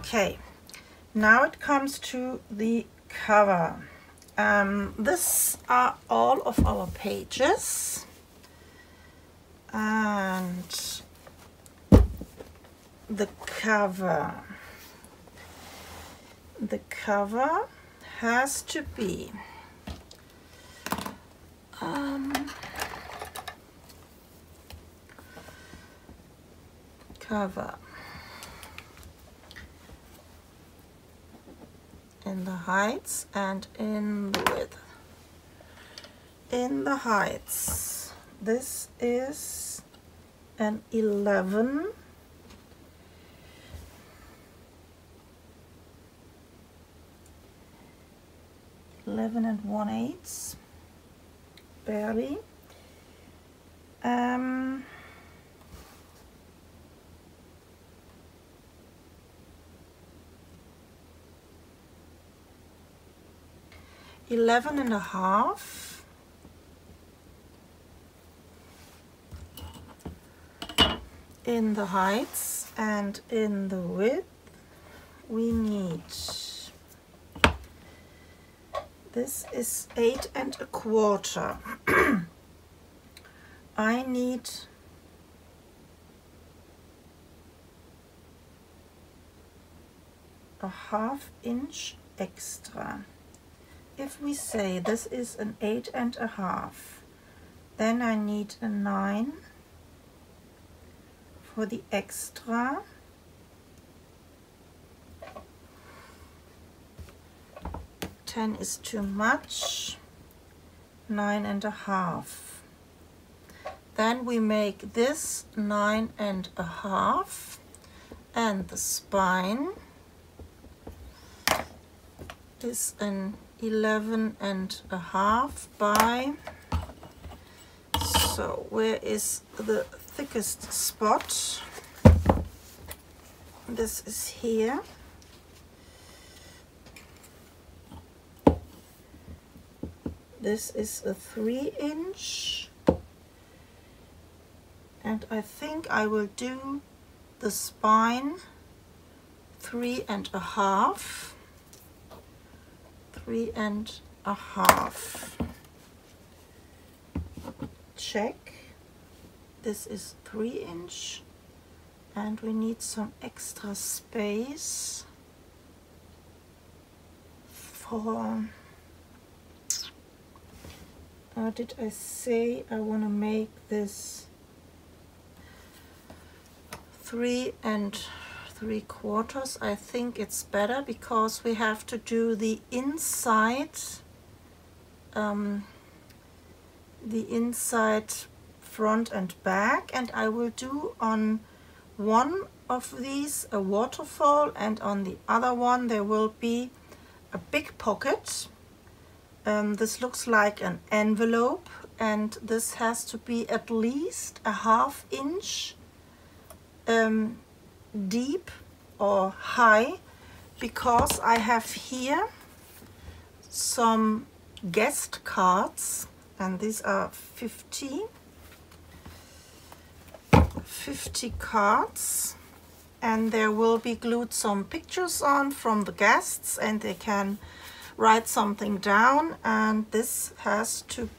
Okay, now it comes to the cover. These are all of our pages, and the cover has to be cover in the heights and in the width. In the heights, this is an 11 and 1/8, barely. 11 and a half, in the heights, and in the width we need, this is 8 1/4. I need a 1/2 inch extra. If we say this is an 8 1/2, then I need a 9 for the extra. Ten is too much. 9 1/2. Then we make this 9 1/2, and the spine is an 11 1/2 by, so where is the thickest spot? This is here. This is a 3 inch, and I think I will do the spine 3 1/2. 3 1/2. Check. This is 3 inch, and we need some extra space for, did I say I want to make this 3 3/4? I think it's better because we have to do the inside front and back, and I will do on one of these a waterfall, and on the other one there will be a big pocket. This looks like an envelope, and this has to be at least a 1/2 inch deep or high, because I have here some guest cards, and these are 50 cards, and there will be glued some pictures on from the guests, and they can write something down, and this has to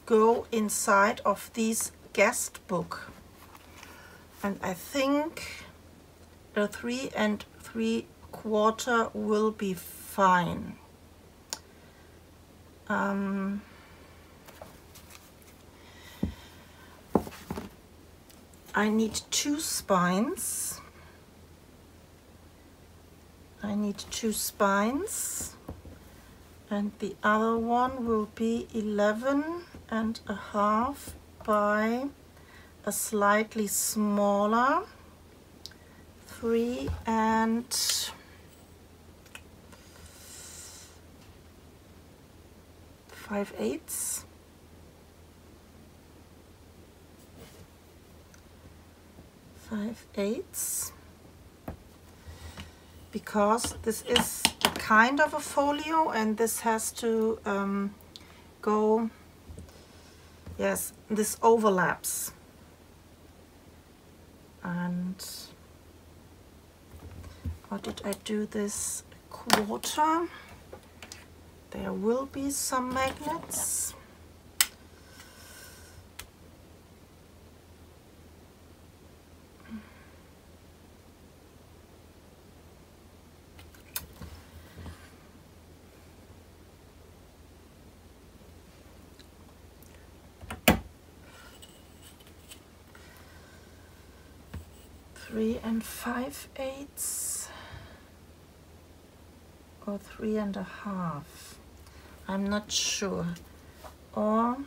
go inside of this guest book. And I think a 3 3/4 will be fine. I need 2 spines. And the other one will be 11 1/2 by a slightly smaller 3 5/8. Because this is kind of a folio, and this has to go, yes, this overlaps, and Or did I do this 1/4? There will be some magnets. Three and 5/8 or 3 1/2. I'm not sure. Or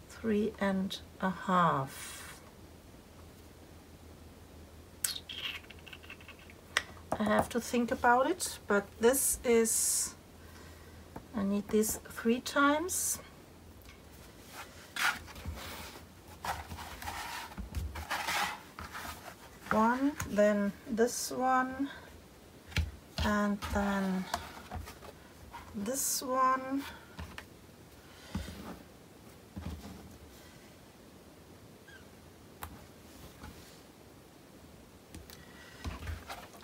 3 1/2. I have to think about it, but this is, I need this 3 times. One, then this one, and then this one,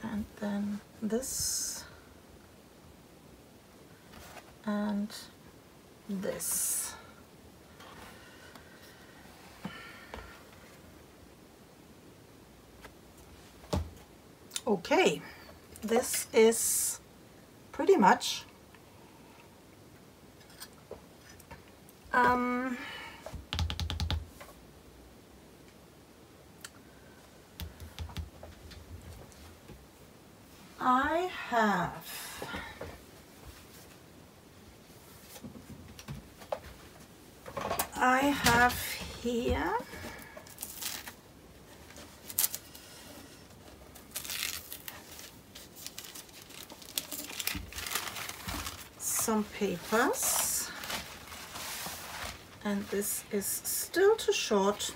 and then this, and this. Okay, this is pretty much I have here some papers, and this is still too short.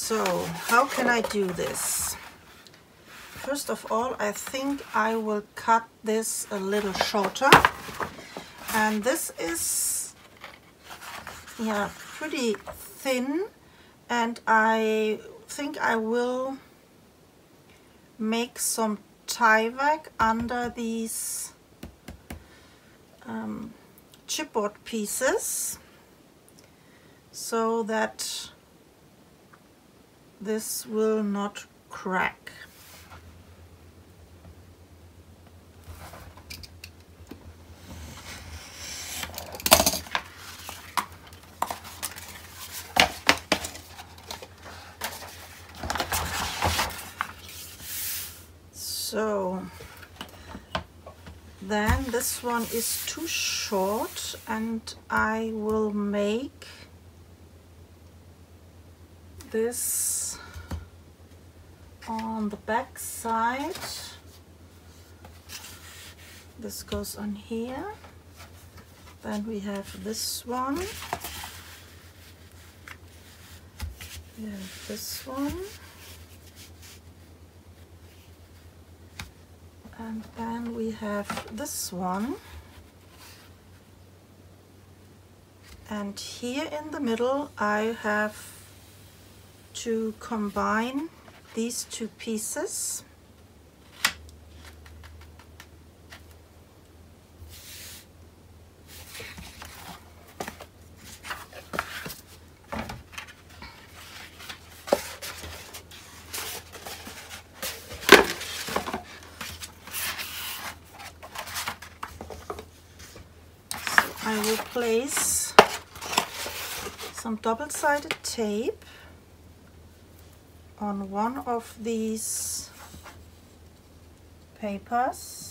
So how can I do this? First of all, I think I will cut this a little shorter, and this is, yeah, pretty thin, and I think I will make some tie-back under these chipboard pieces so that this will not crack. So then this one is too short, and I will make this on the back side. This goes on here. Then we have this one. We have this one. And then we have this one. And here in the middle I have to combine these two pieces. I will place some double-sided tape on one of these papers.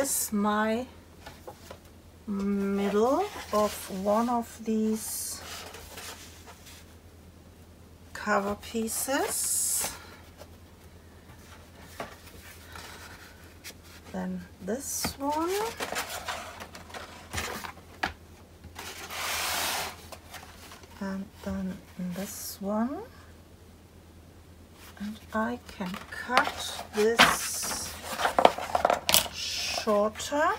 is my middle of one of these cover pieces. Then this one. And then this one. And I can cut this shorter.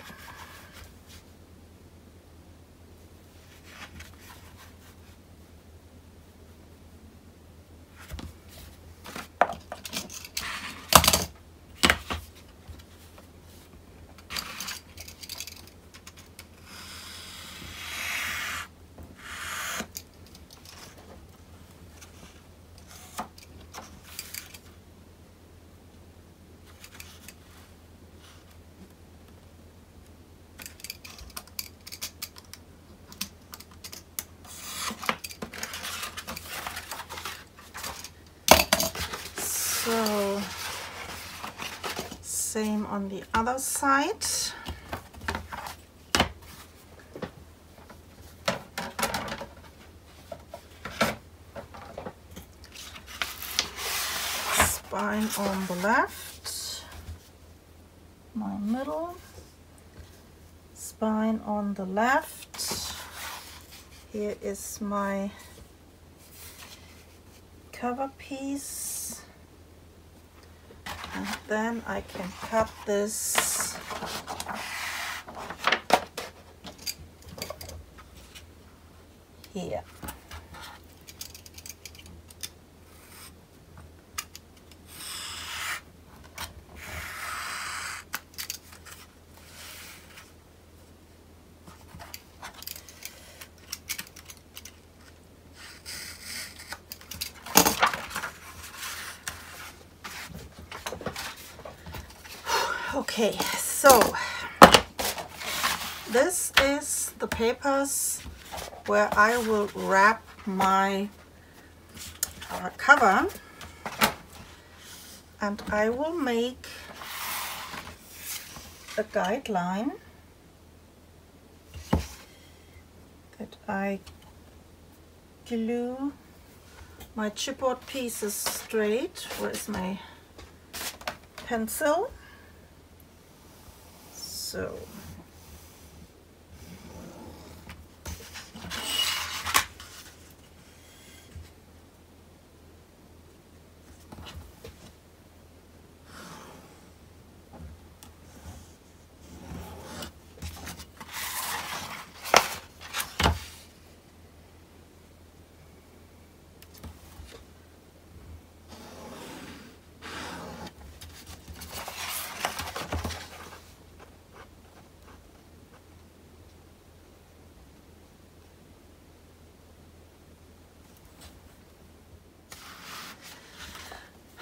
So, same on the other side. Spine on the left, my middle, spine on the left. Here is my cover piece. And then I can cut this here. Okay, so this is the papers where I will wrap my cover, and I will make a guideline that I glue my chipboard pieces straight. Where is my pencil?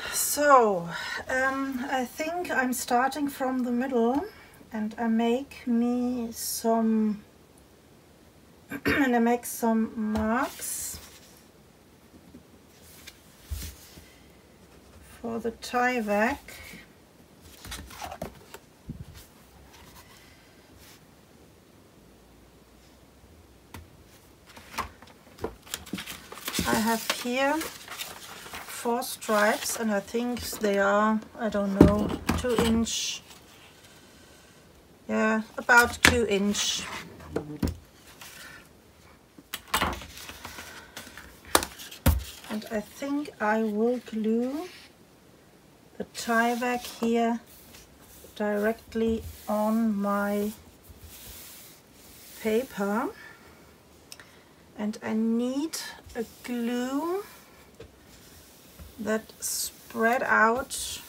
So I think I'm starting from the middle, and I make me some and I make some marks for the tie back. I have here 4 stripes, and I think they are, I don't know, 2 inch, yeah, about 2 inch. And I think I will glue the tie back here directly on my paper, and I need a glue that spread out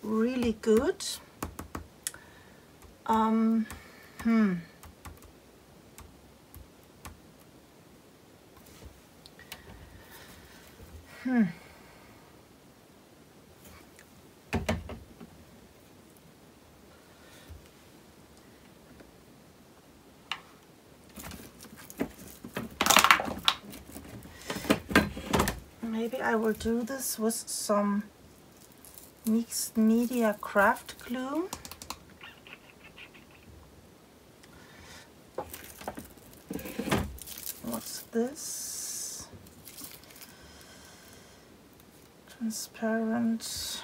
really good. Maybe I will do this with some mixed media craft glue. what's this? Transparent.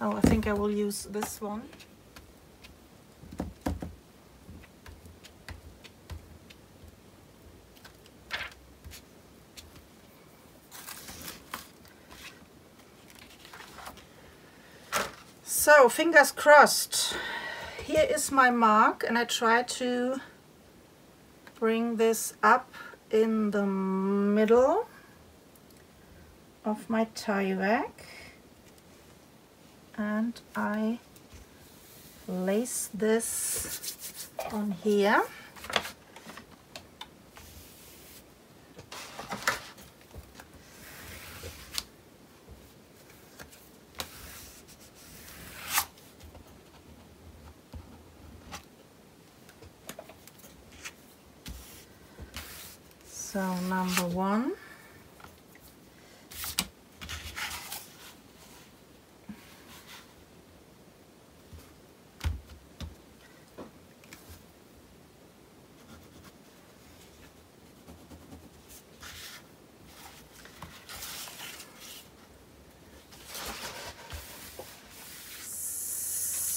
Oh, I think I will use this one. So, fingers crossed. Here is my mark, and I try to bring this up in the middle of my tie rack, and I lace this on here. So number one.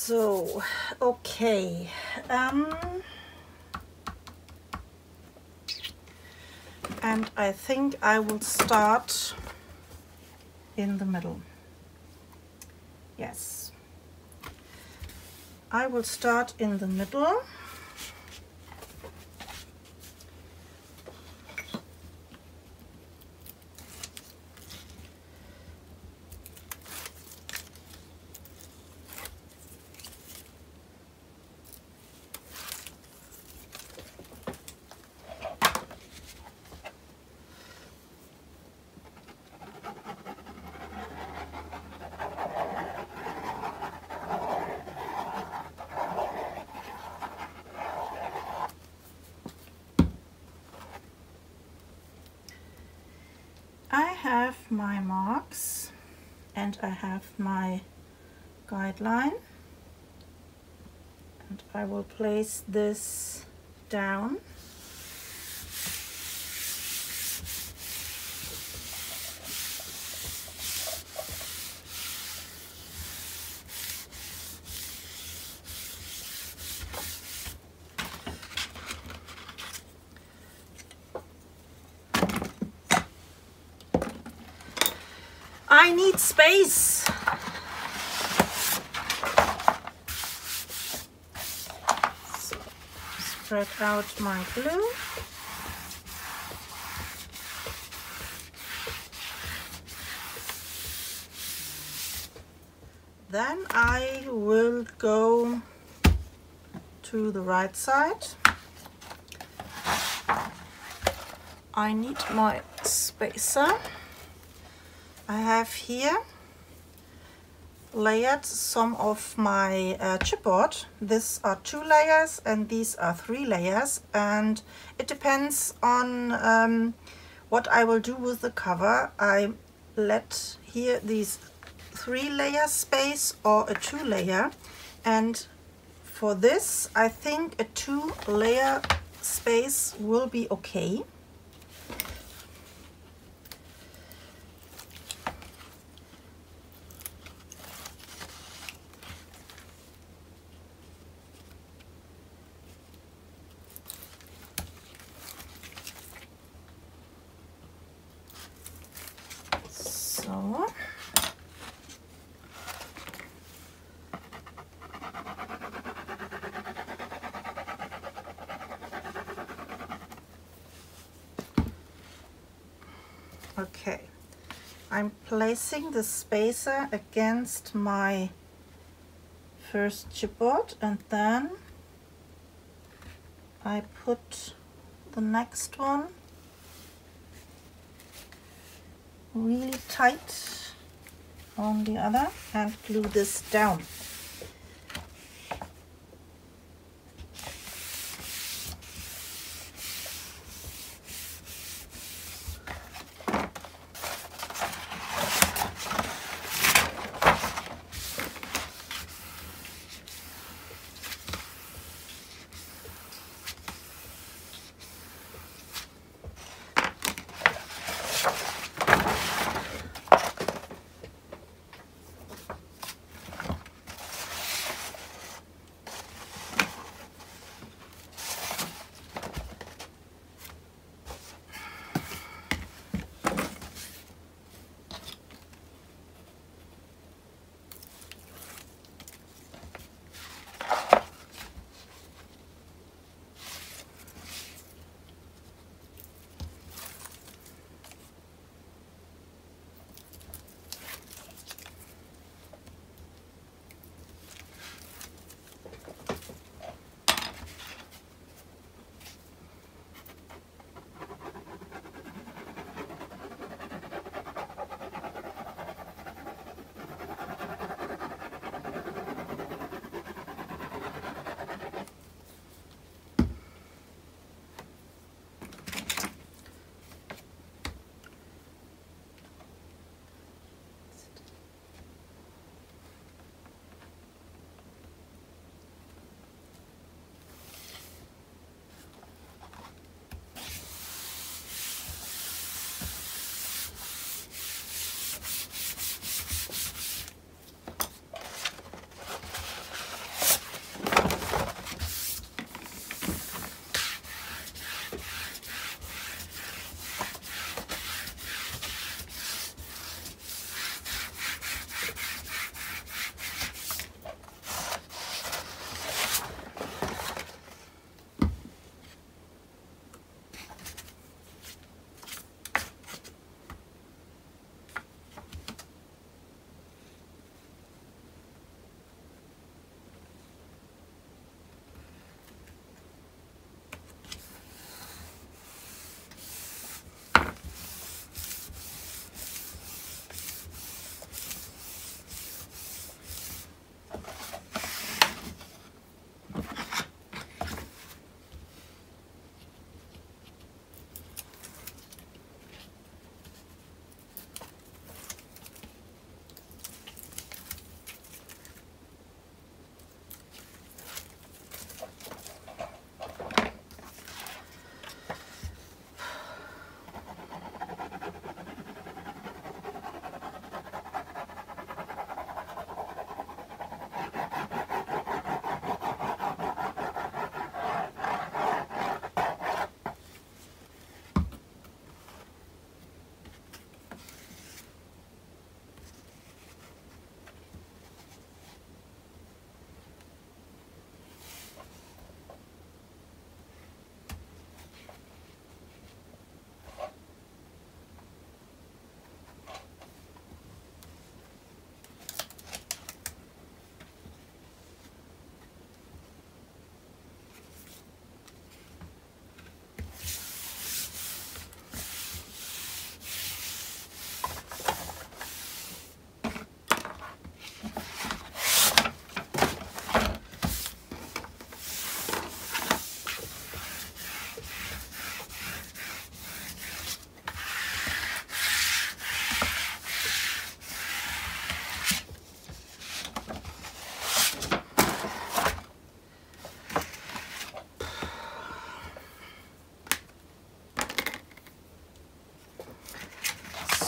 So, okay. And I think I will start in the middle. Yes. I will start in the middle. I have my marks and I have my guideline, and I will place this down. I need space. So, spread out my glue. Then I will go to the right side. I need my spacer. I have here layered some of my chipboard. These are 2 layers and these are 3 layers, and it depends on what I will do with the cover. I let here these 3 layer space or a 2 layer, and for this I think a 2 layer space will be okay. So, okay, I'm placing the spacer against my first chipboard, and then I put the next one really tight on the other and glue this down.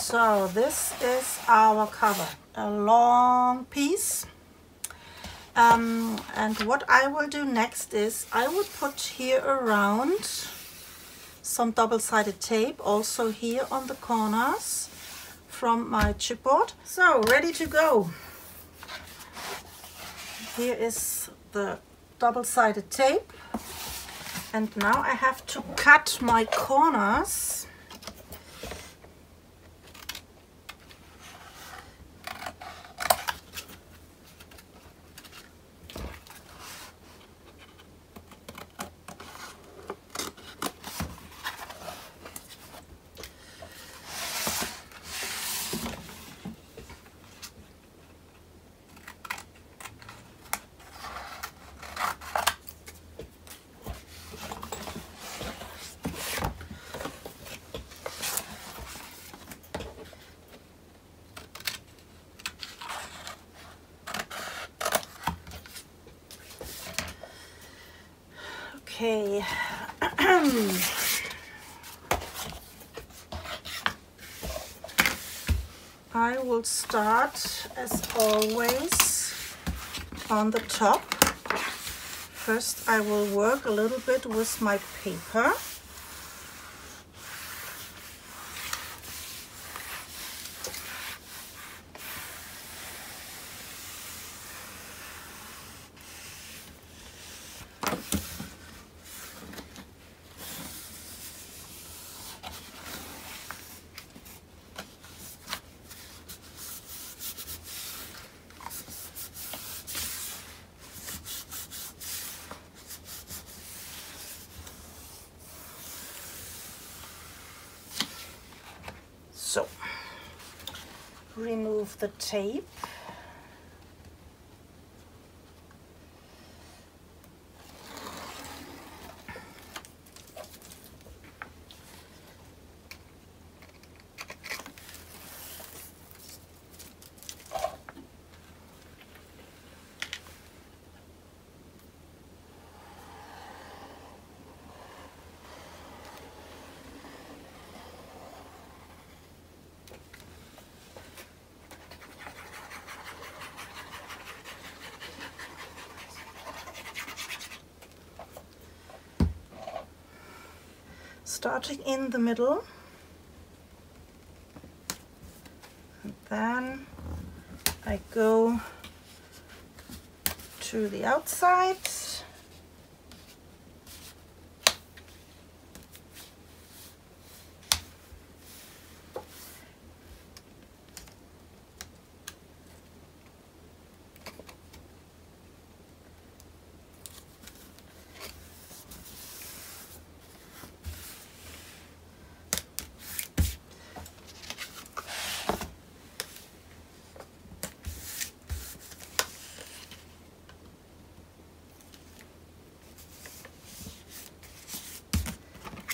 So this is our cover, a long piece. And what I will do next is I will put here around some double-sided tape, also here on the corners from my chipboard. So ready to go. Here is the double-sided tape, and now I have to cut my corners. Okay, I will start as always on the top. First I will work a little bit with my paper. So, remove the tape. Starting in the middle, and then I go to the outside.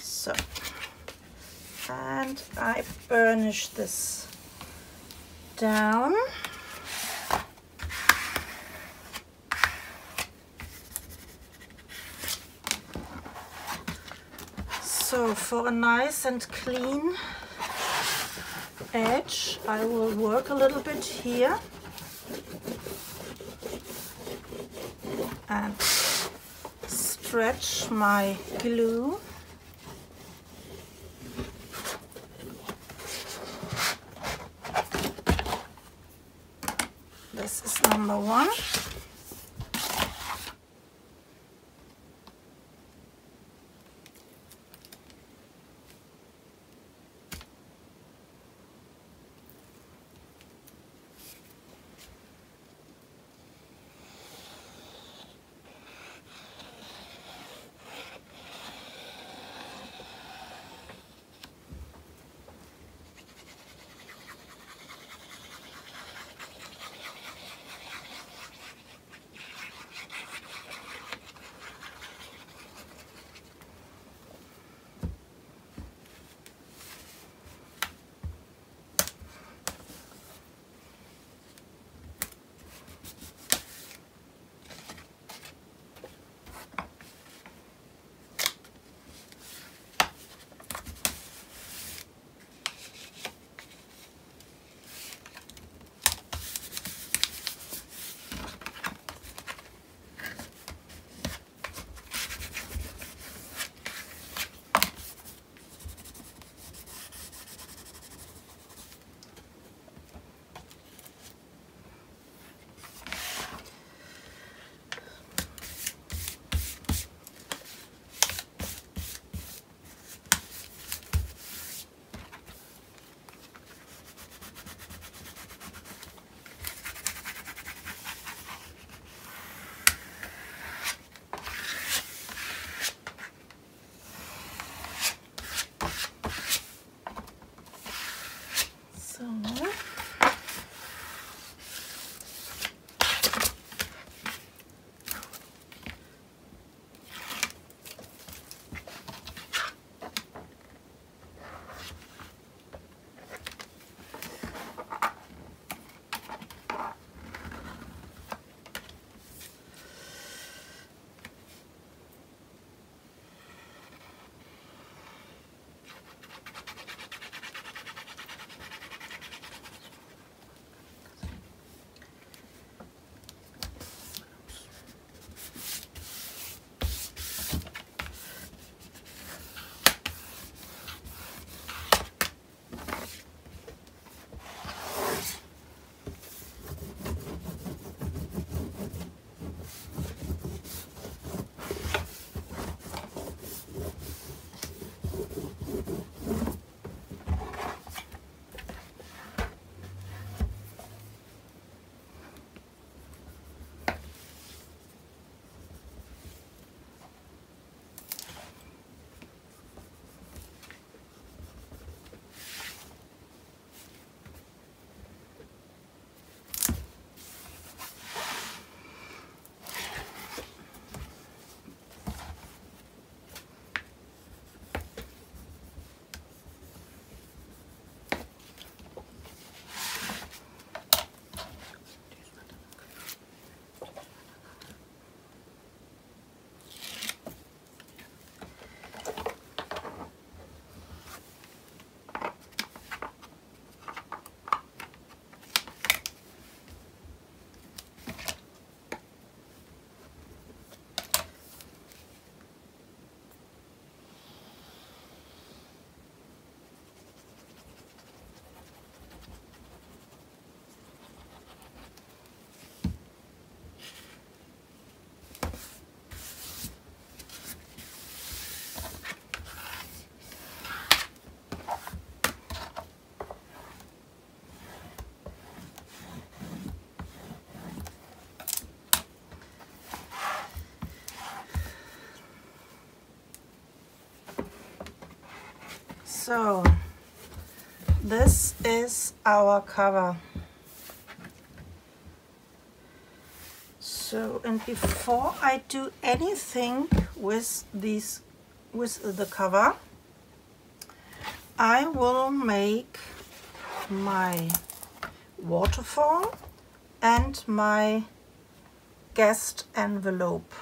So, and I burnish this down. So for a nice and clean edge, I will work a little bit here and stretch my glue. This is number one. So this is our cover. So, and before I do anything with the cover, I will make my waterfall and my guest envelope.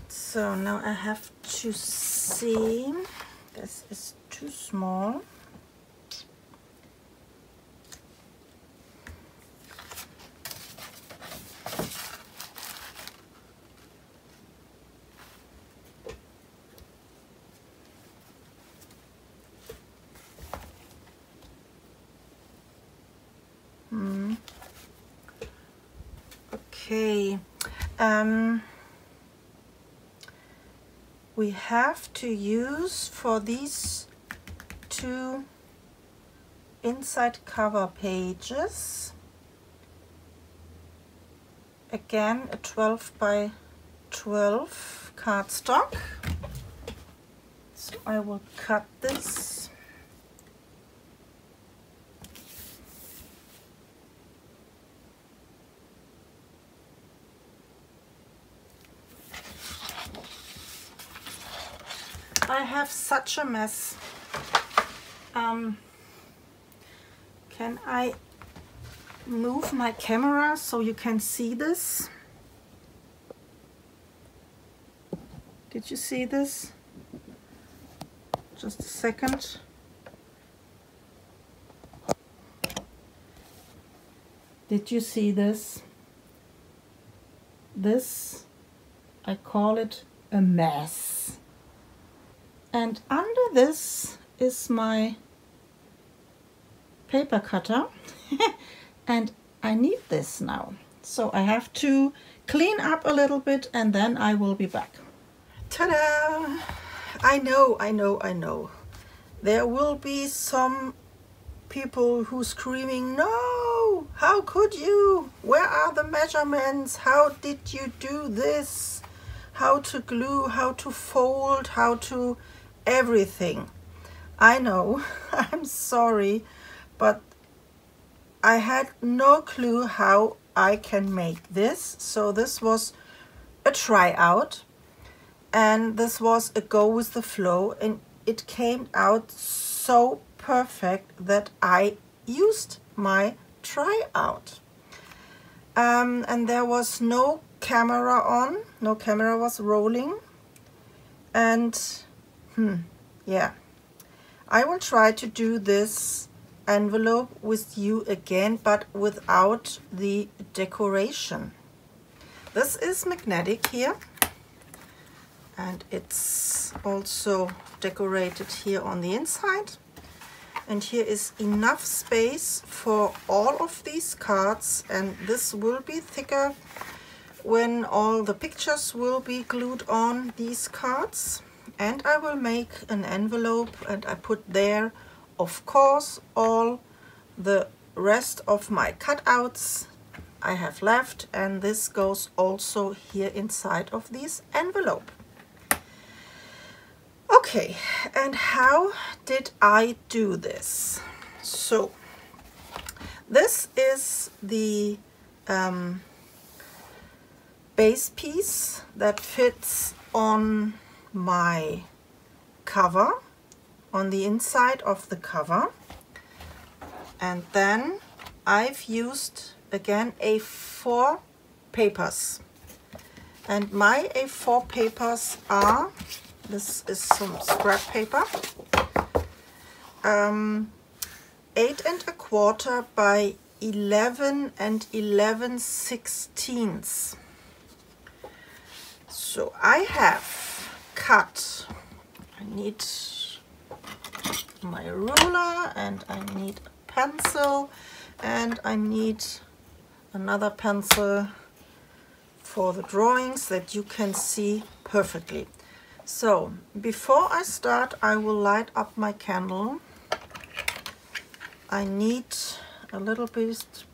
So now I have to see, this is too small. Okay, we have to use for these two inside cover pages again a 12 by 12 cardstock. So I will cut this. I have such a mess. Can I move my camera so you can see this? Did you see this? Just a second. Did you see this? This, I call it a mess. And under this is my paper cutter and I need this now. So I have to clean up a little bit and then I will be back. Ta-da! I know. There will be some people who screaming, no! How could you? Where are the measurements? How did you do this? How to glue, how to fold, how to everything. I know, I'm sorry, but I had no clue how I can make this. So this was a tryout and this was a go with the flow, and it came out so perfect that I used my tryout. And there was no camera on, no camera was rolling, and yeah, I will try to do this envelope with you again, but without the decoration. This is magnetic here, and it's also decorated here on the inside. And here is enough space for all of these cards, and this will be thicker when all the pictures will be glued on these cards. And I will make an envelope, and I put there, of course, all the rest of my cutouts I have left, and this goes also here inside of this envelope. Okay, and how did I do this? So this is the base piece that fits on my cover, on the inside of the cover, and then I've used again A4 papers, and my A4 papers are, this is some scrap paper, 8 1/4 by 11 11/16. So I have cut, I need my ruler, and I need a pencil, and I need another pencil for the drawings that you can see perfectly. So before I start, I will light up my candle. I need a little bit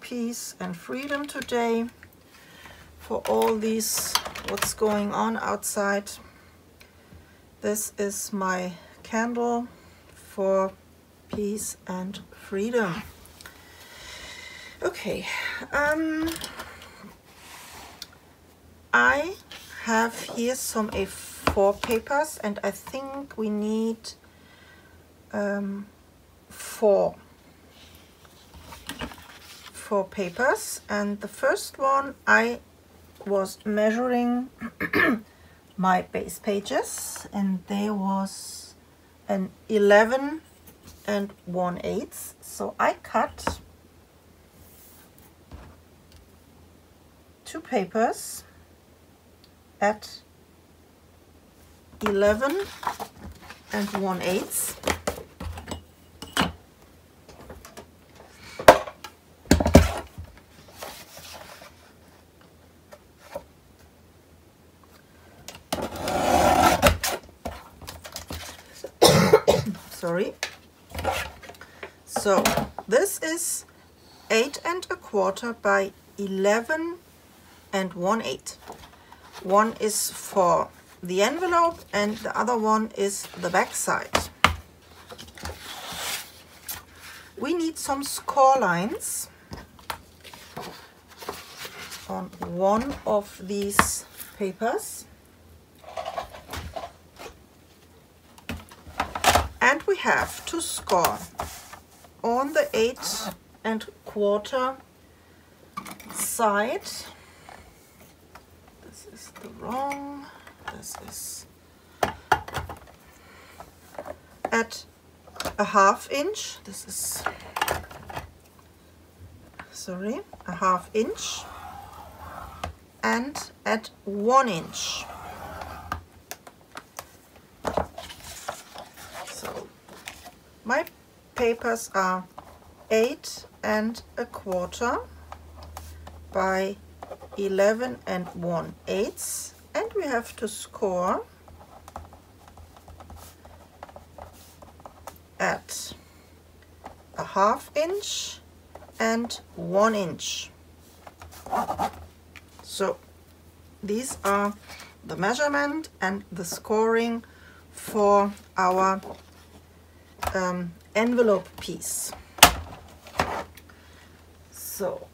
peace and freedom today for all these, what's going on outside. This is my candle for peace and freedom. Okay, I have here some A4 papers, and I think we need 4 papers. And the first one, I was measuring my base pages, and there was an 11 1/8, so I cut 2 papers at 11 1/8. Sorry. So this is 8 1/4 by 11 1/8. One is for the envelope and the other one is the back side. We need some score lines on one of these papers. And we have to score on the 8 1/4 side. This is the wrong. This is at a 1/2 inch. This is, sorry, a 1/2 inch, and at 1 inch. My papers are 8 1/4 by 11 1/8, and we have to score at a 1/2 inch and 1 inch. So these are the measurement and the scoring for our envelope piece. So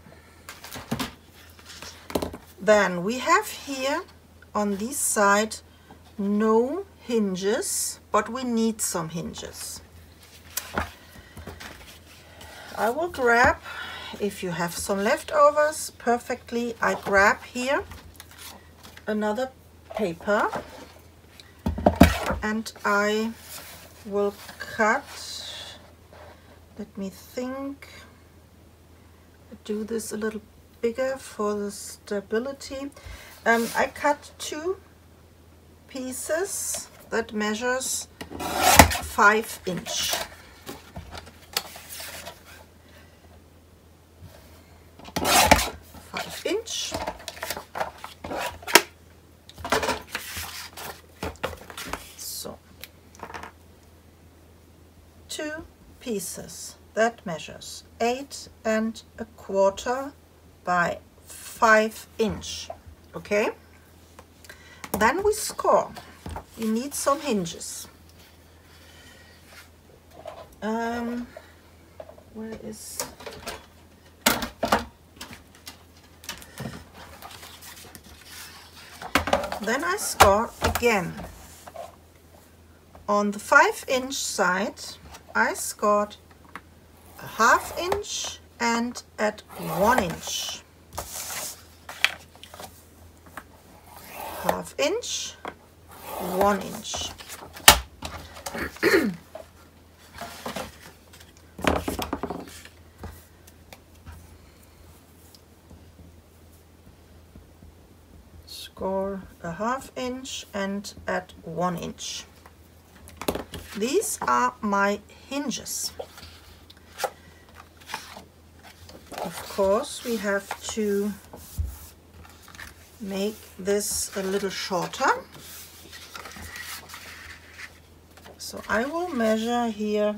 then we have here on this side no hinges, but we need some hinges. I will grab, if you have some leftovers, perfectly, I grab here another paper and I will cut, let me think, do this a little bigger for the stability. I cut 2 pieces that measures 5 inch. So 2 pieces that measures 8 1/4 by 5 inch. Okay, then we score. You need some hinges. Where is, then I score again. On the 5 inch side I scored a 1/2 inch and at 1 inch. 1/2 inch, 1 inch. Score a 1/2 inch and at 1 inch. These are my hinges. Of course, we have to make this a little shorter. So I will measure here.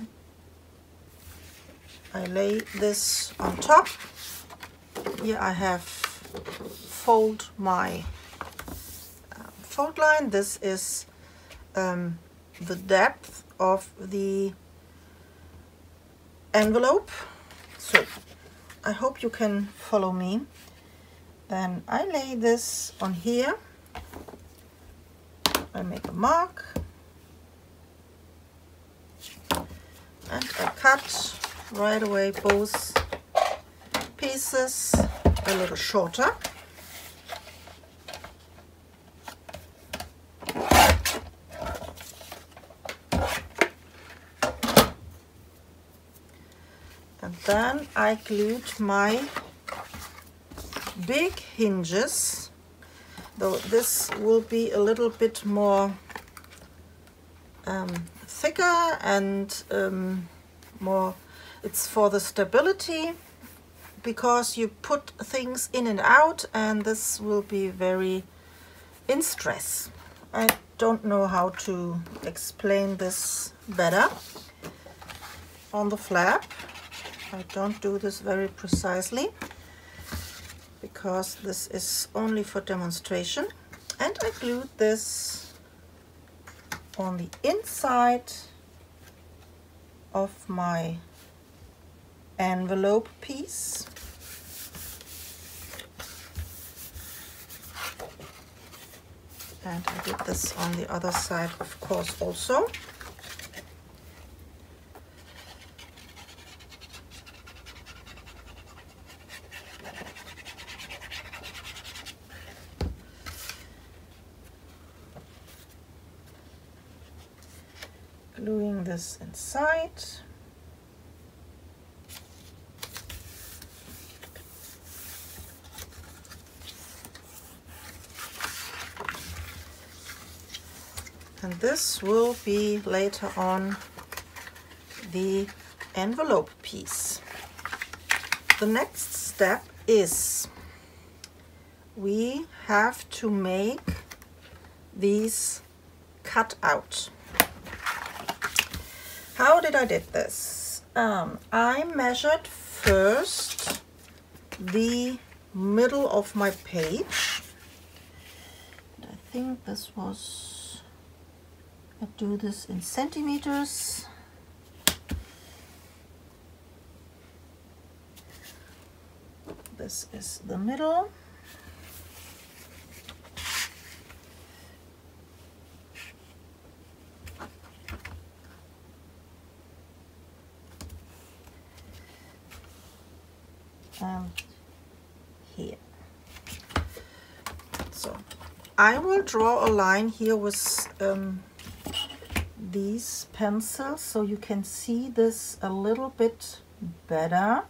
I lay this on top. Here I have fold my fold line. This is the depth of the envelope. So I hope you can follow me. Then I lay this on here. I make a mark and I cut right away both pieces a little shorter. And then I glued my big hinges, though this will be a little bit more thicker and more, it's for the stability, because you put things in and out, and this will be very in stress. I don't know how to explain this better. On the flap, I don't do this very precisely because this is only for demonstration, and I glued this on the inside of my envelope piece. And I did this on the other side, of course, also. Gluing this inside. And this will be later on the envelope piece. The next step is we have to make these cut out. How did I did this? I measured first the middle of my page. I think this was, I do this in centimeters. This is the middle. And here. So I will draw a line here with these pencils so you can see this a little bit better.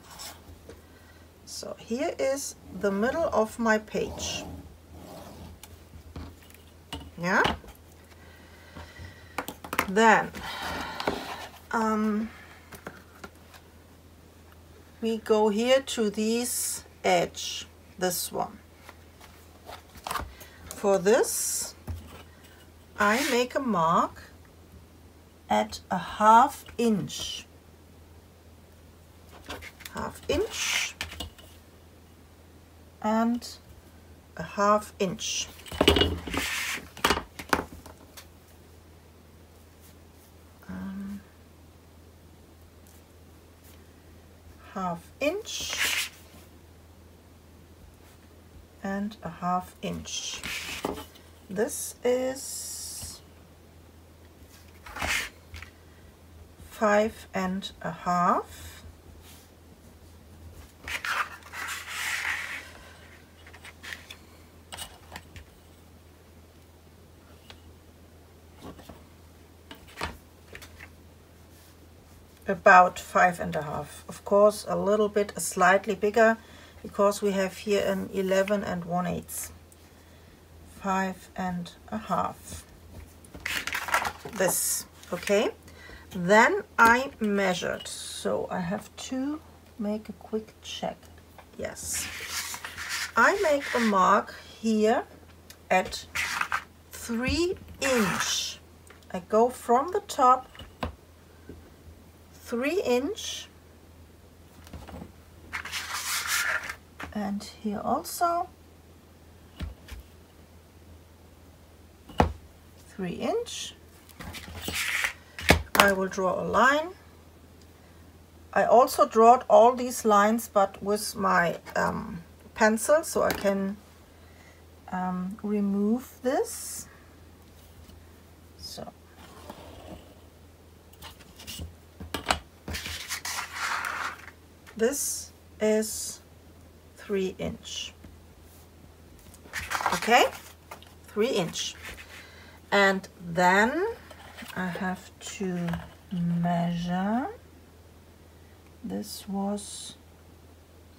So here is the middle of my page. Yeah. Then we go here to this edge, this one. For this, I make a mark at a ½ inch. ½ inch and a ½ inch. ½ inch and a ½ inch. This is 5 1/2. About 5 1/2. Of course, a little bit, slightly bigger, because we have here an 11 1/8. 5 1/2. This, okay. Then I measured, so I have to make a quick check. Yes, I make a mark here at 3 inch. I go from the top 3 inch, and here also 3 inch, I will draw a line. I also drawed all these lines but with my pencil, so I can remove this. So this is 3 inch. Okay, 3 inch. And then I have to measure. This was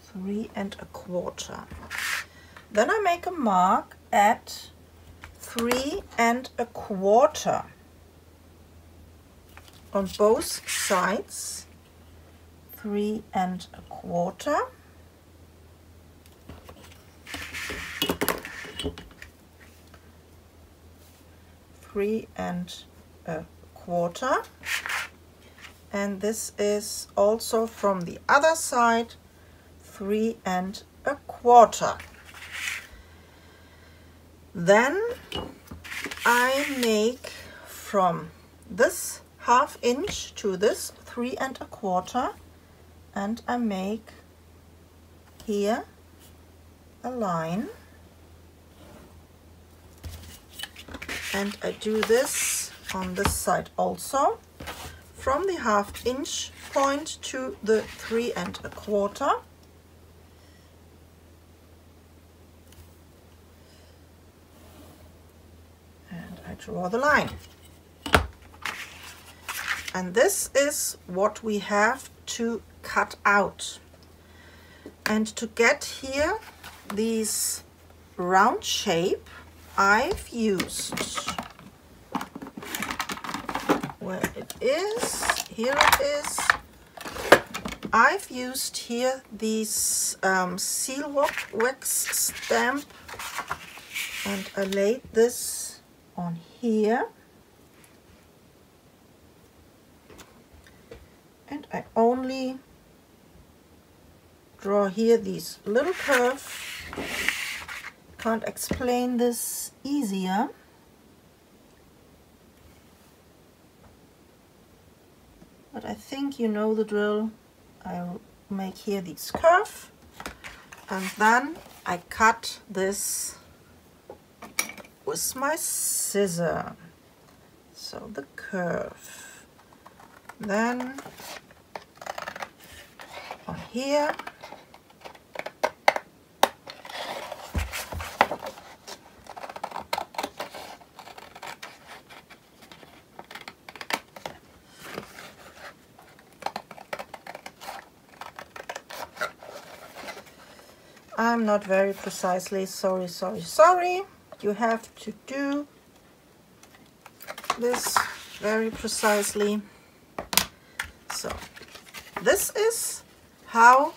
3 1/4. Then I make a mark at 3 1/4 on both sides. 3 1/4. Three and a quarter, and this is also from the other side 3 1/4. Then I make from this 1/2 inch to this 3 1/4, and I make here a line, and I do this on this side also, from the 1/2 inch point to the 3 1/4. And I draw the line. And this is what we have to cut out. And to get here this round shape, I've used, where it is, here it is, I've used here these seal wax stamp, and I laid this on here, and I only draw here these little curve. Can't explain this easier. But I think you know the drill. I'll make here this curve, and then I cut this with my scissor. So the curve. Then on here. I'm not very precisely, sorry. You have to do this very precisely. So this is how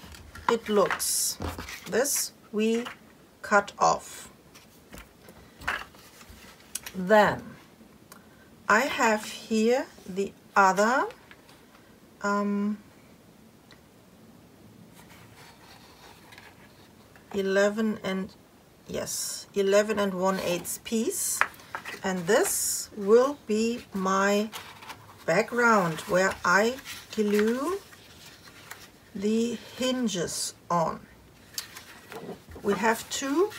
it looks. This we cut off. Then I have here the other 11 1/8 piece, and this will be my background where I glue the hinges on. We have to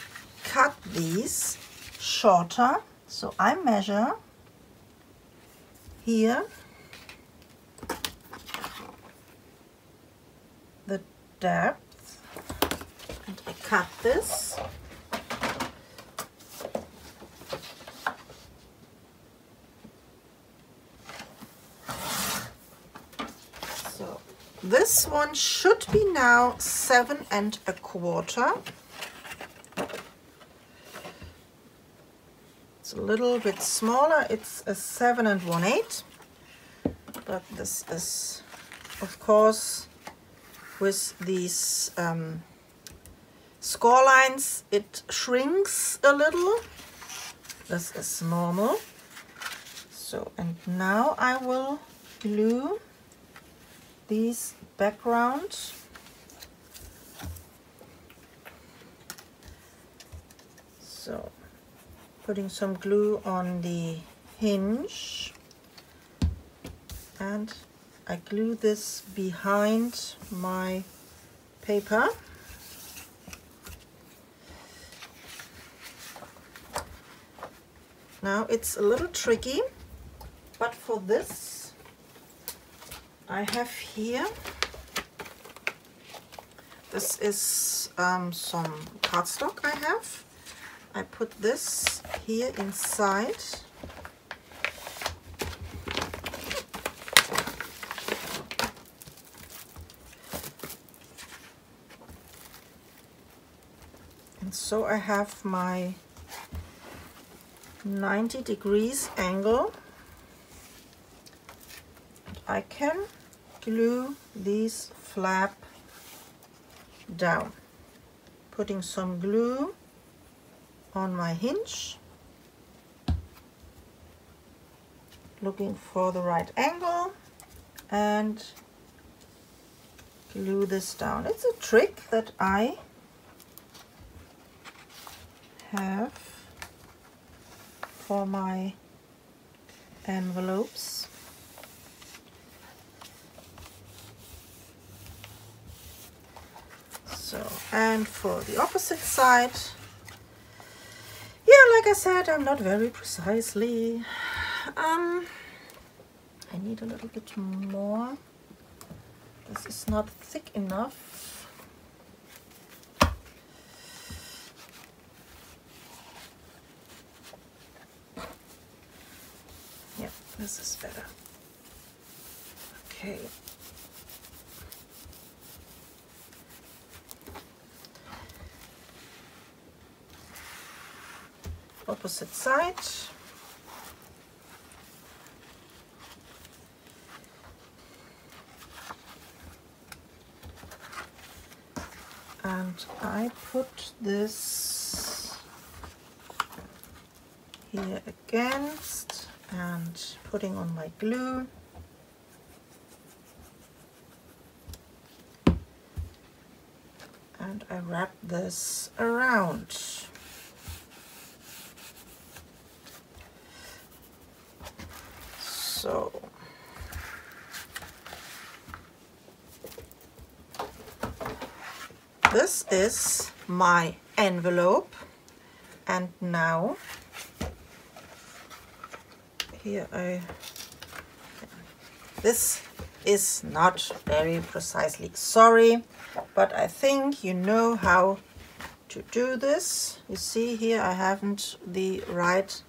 cut these shorter, so I measure here the depth, and I cut this. So this one should be now 7 1/4. It's a little bit smaller, it's a 7 1/8, but this is, of course, with these score lines, it shrinks a little. This is normal. So, and now I will glue these backgrounds. So, putting some glue on the hinge, and I glue this behind my paper. Now it's a little tricky, but for this I have here, this is some cardstock I have. I put this here inside. And so I have my 90 degrees angle. I can glue these flap down, putting some glue on my hinge, looking for the right angle, and glue this down. It's a trick that I have for my envelopes. So, and for the opposite side, yeah, like I said, I'm not very precisely. I need a little bit more. This is not thick enough. Yeah, this is better. Okay. Opposite side. And I put this here against and putting on my glue. And I wrap this around. So this is my envelope, and now here this is not very precisely, sorry, but I think you know how to do this. You see here I haven't the right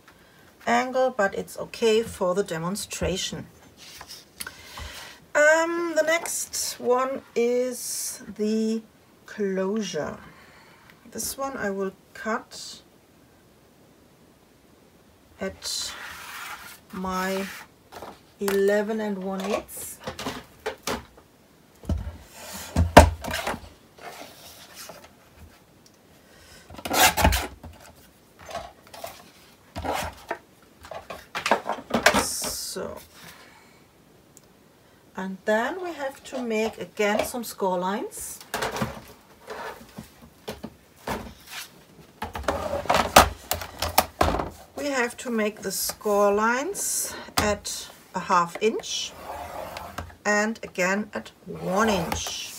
angle, but it's okay for the demonstration. The next one is the closure. This one I will cut at my 11 1/8. So, and then we have to make again some score lines. We have to make the score lines at a 1/2 inch and again at 1 inch.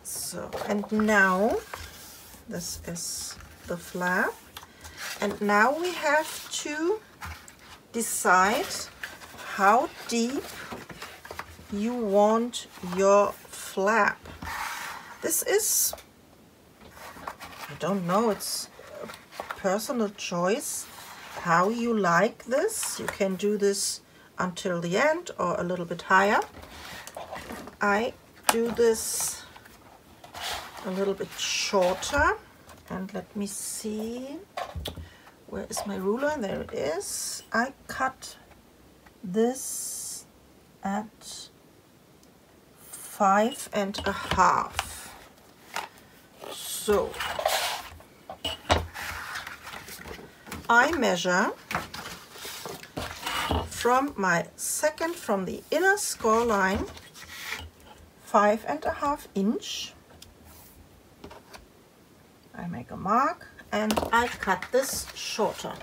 So, and now this is the flap, and now we have to decide how deep you want your flap. This is, I don't know, it's a personal choice how you like this. You can do this until the end or a little bit higher. I do this a little bit shorter, and let me see, where is my ruler? There it is. I cut this at 5 1/2. So I measure from my second, from the inner score line, 5 1/2 inch. I make a mark and I cut this shorter.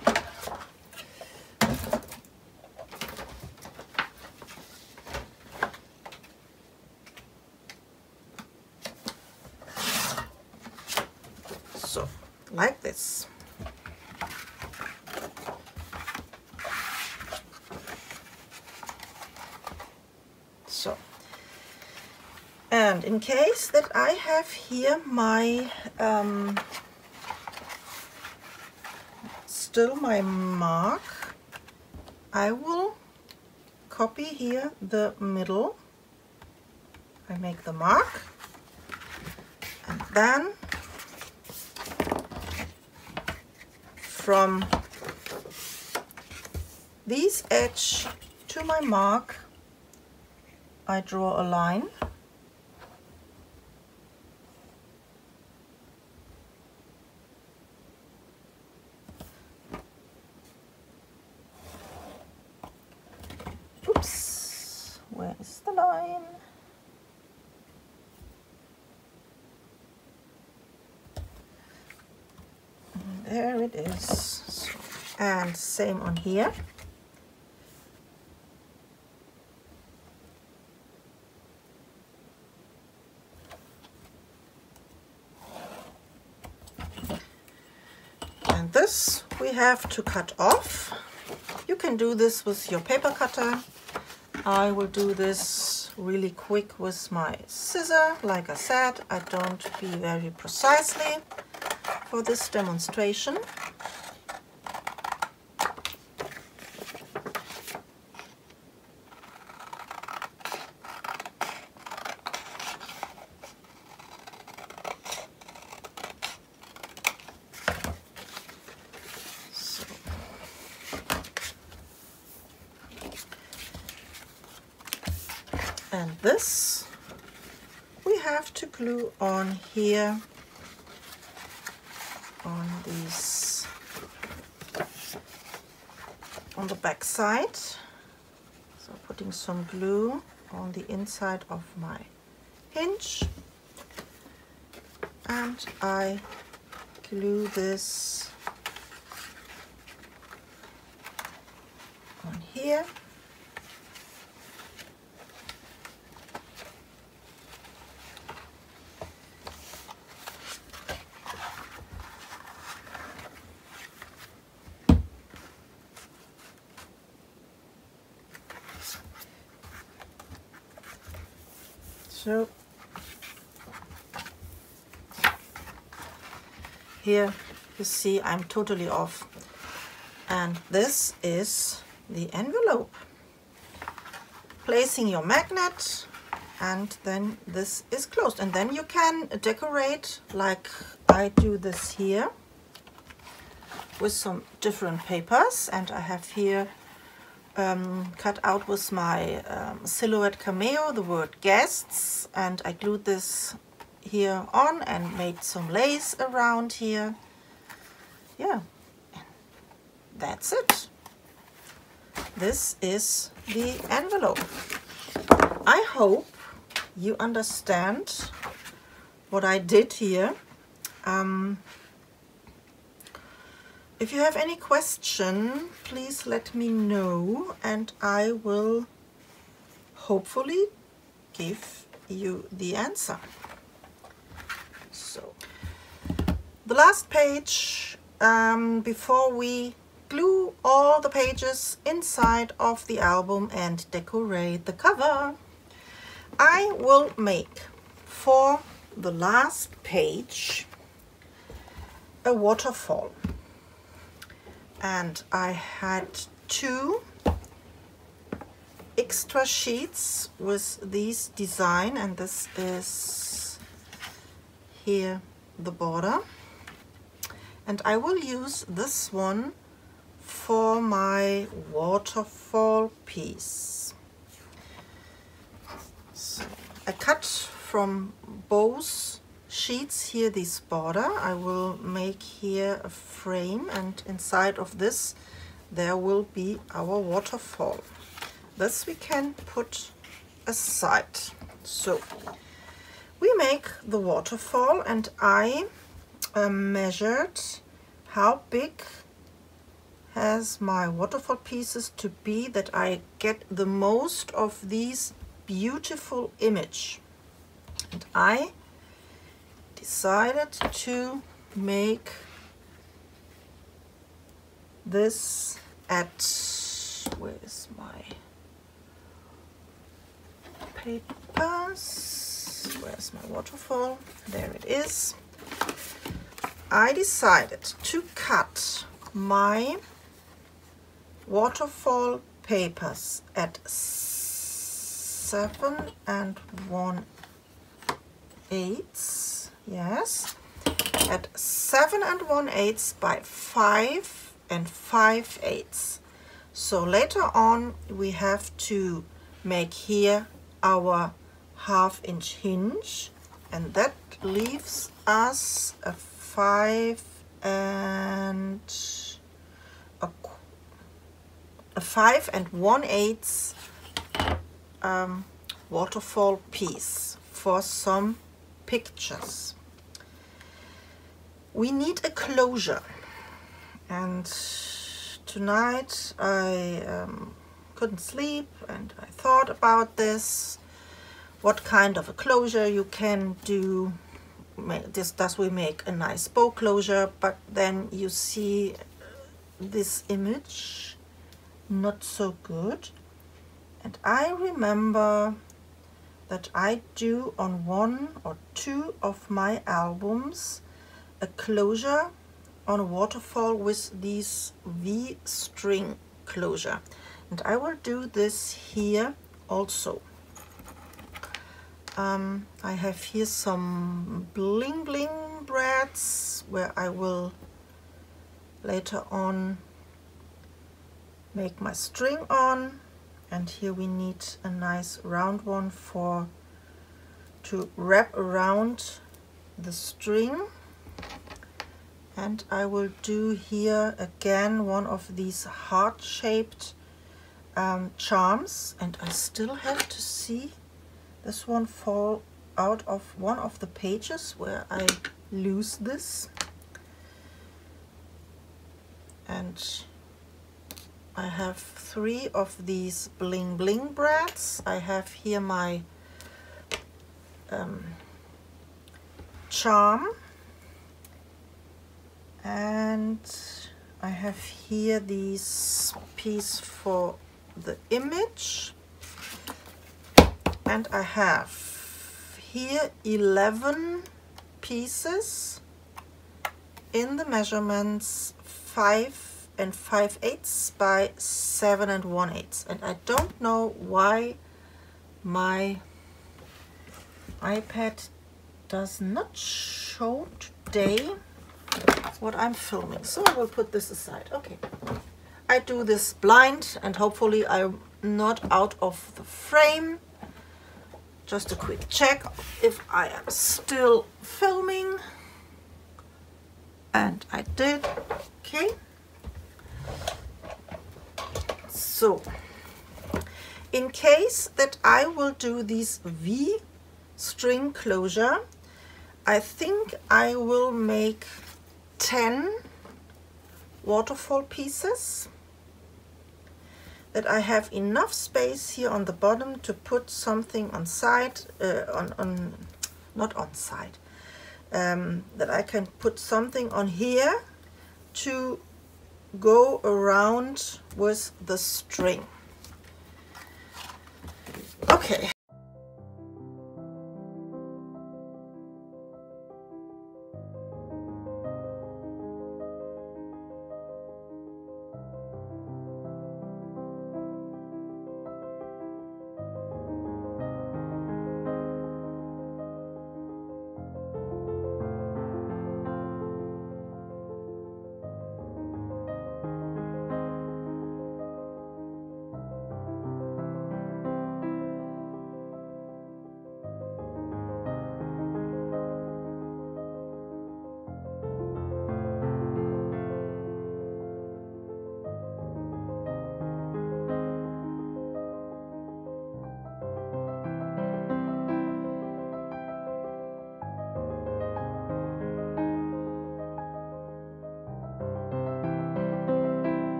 So, like this. So, and in case that I have here my still my mark, I will copy here the middle. I make the mark, and then from this edge to my mark, I draw a line. Oops, where is the line? There it is. And same on here. And this we have to cut off. You can do this with your paper cutter. I will do this really quick with my scissor. Like I said, I don't be very precisely for this demonstration. And this we have to glue on here on these, on the back side. So putting some glue on the inside of my hinge, and I glue this on here. So here you see I'm totally off, and this is the envelope. Placing your magnet, and then this is closed, and then you can decorate like I do this here with some different papers. And I have here cut out with my silhouette cameo the word guests, and I glued this here on and made some lace around here. Yeah, that's it. This is the envelope. I hope you understand what I did here. If you have any question, please let me know, and I will hopefully give you the answer. So, the last page, before we glue all the pages inside of the album and decorate the cover, I will make for the last page a waterfall. And I had 2 extra sheets with these design, and this is here the border, and I will use this one for my waterfall piece. So I cut from both sheets here this border. I will make here a frame, and inside of this there will be our waterfall. This we can put aside. So we make the waterfall, and I measured how big has my waterfall pieces to be, that I get the most of these beautiful image. And I decided to make this at, where is my papers? Where's my waterfall? There it is. I decided to cut my waterfall papers at 7 1/8, yes, at 7 1/8 by 5 5/8. So later on we have to make here our 1/2 inch hinge, and that leaves us a 5 1/8 waterfall piece for some pictures. We need a closure, and tonight I couldn't sleep and I thought about this, what kind of a closure you can do. Does we make a nice bow closure, but then you see this image not so good. And I remember that I do on 1 or 2 of my albums a closure on a waterfall with these V string closure, and I will do this here also. I have here some bling bling brads where I will later on make my string on, and here we need a nice round one to wrap around the string. And I will do here again one of these heart-shaped charms, and I still have to see this one fall out of one of the pages where I lose this. And I have 3 of these bling bling brads. I have here my charm, and I have here this piece for the image, and I have here 11 pieces in the measurements 5 5/8 by 7 1/8, and I don't know why my iPad does not show today what I'm filming, so I will put this aside. Okay, I do this blind and hopefully I'm not out of the frame. Just a quick check if I am still filming, and I did. Okay, so in case that I will do these V string closure, I think I will make 10 waterfall pieces, that I have enough space here on the bottom to put something on side, not on side, that I can put something on here to go around with the string. Okay.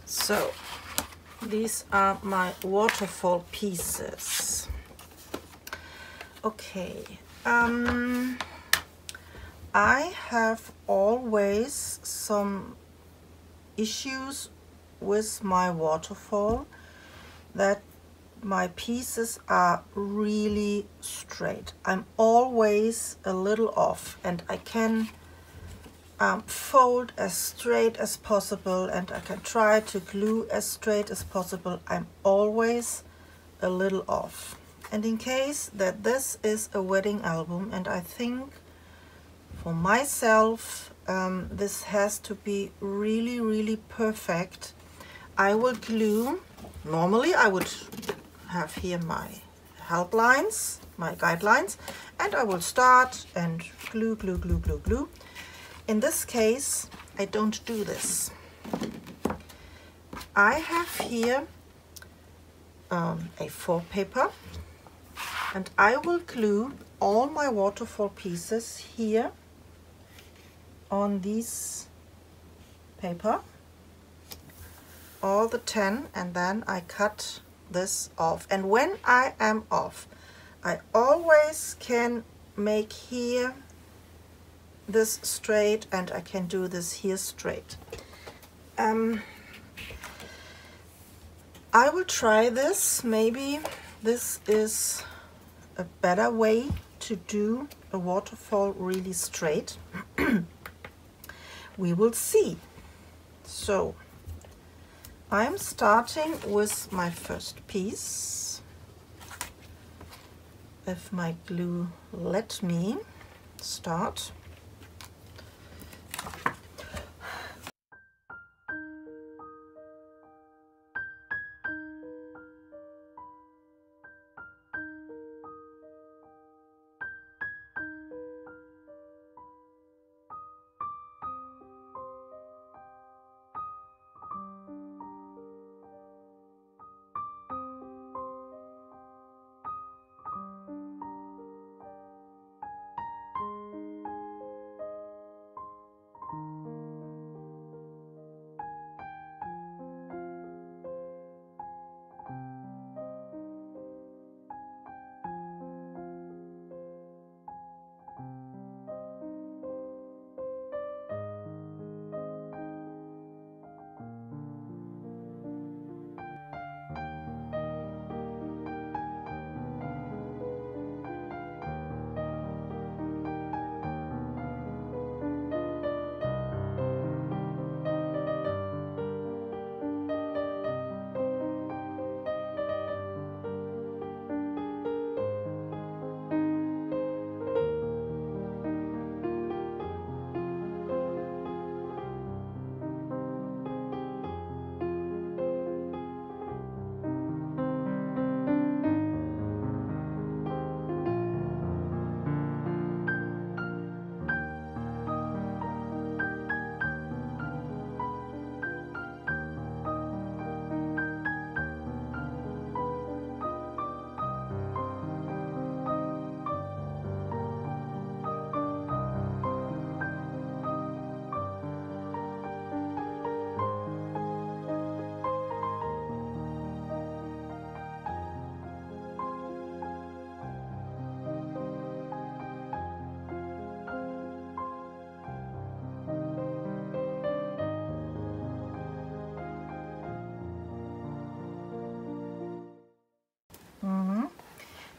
So these are my waterfall pieces. Okay, I have always some issues with my waterfall, that my pieces are really straight. I'm always a little off, and I can fold as straight as possible, and I can try to glue as straight as possible. I'm always a little off. And in case that this is a wedding album, and I think for myself this has to be really, really perfect, I will glue. Normally I would have here my help lines, my guidelines, and I will start and glue, glue, glue, glue, glue. In this case, I don't do this. I have here A4 paper, and I will glue all my waterfall pieces here on this paper, all the 10, and then I cut this off. And when I am off, I always can make here this straight, and I can do this here straight. I will try this. Maybe this is a better way to do a waterfall really straight. We will see. So I'm starting with my first piece, if my glue let me start.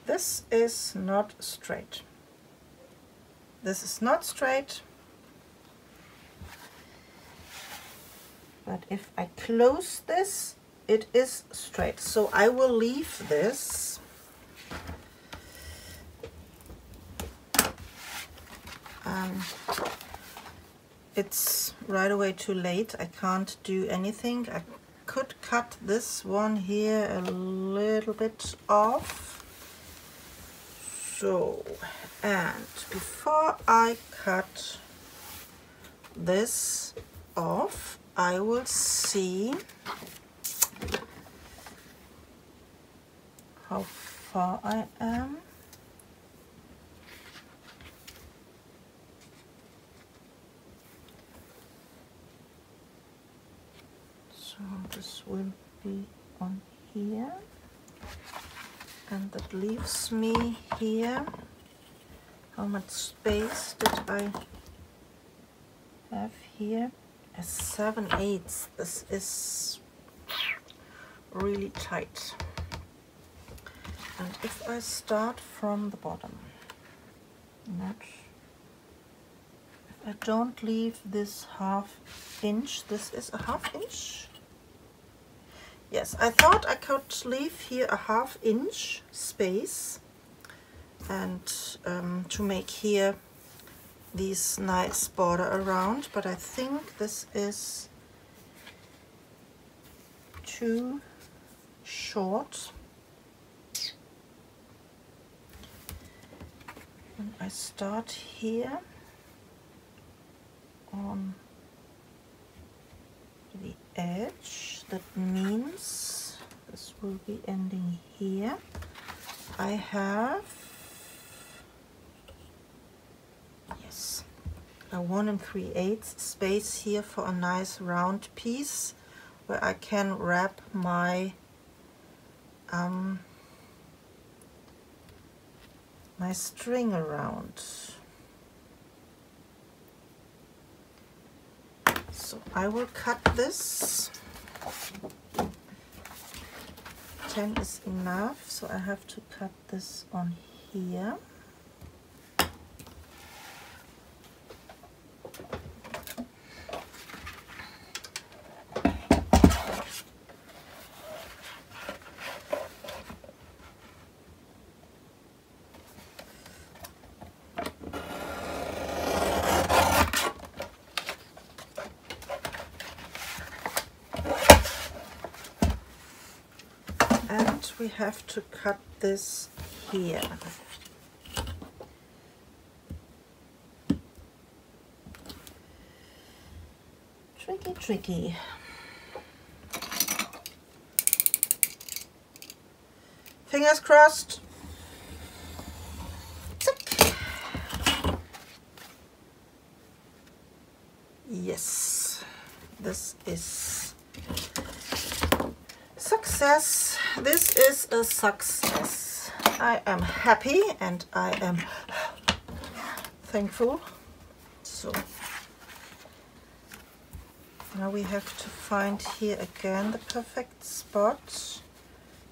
This is not straight. This is not straight. But if I close this, it is straight. So I will leave this. It's right away too late. I can't do anything. I could cut this one here a little bit off. So, and before I cut this off, I will see how far I am. So this will be on here, and that leaves me here. How much space did I have here? A 7/8. This is really tight. And if I start from the bottom, if I don't leave this 1/2 inch, this is a 1/2 inch. Yes, I thought I could leave here a 1/2 inch space and to make here these nice border around, but I think this is too short. And I start here on the edge. That means this will be ending here. I have, yes, a 1 3/8 space here for a nice round piece where I can wrap my my string around. So I will cut this. 10 is enough, so I have to cut this on here. We have to cut this here. Tricky, tricky. Fingers crossed. Yes, this is success. This is a success. I am happy and I am thankful. So now we have to find here again the perfect spot.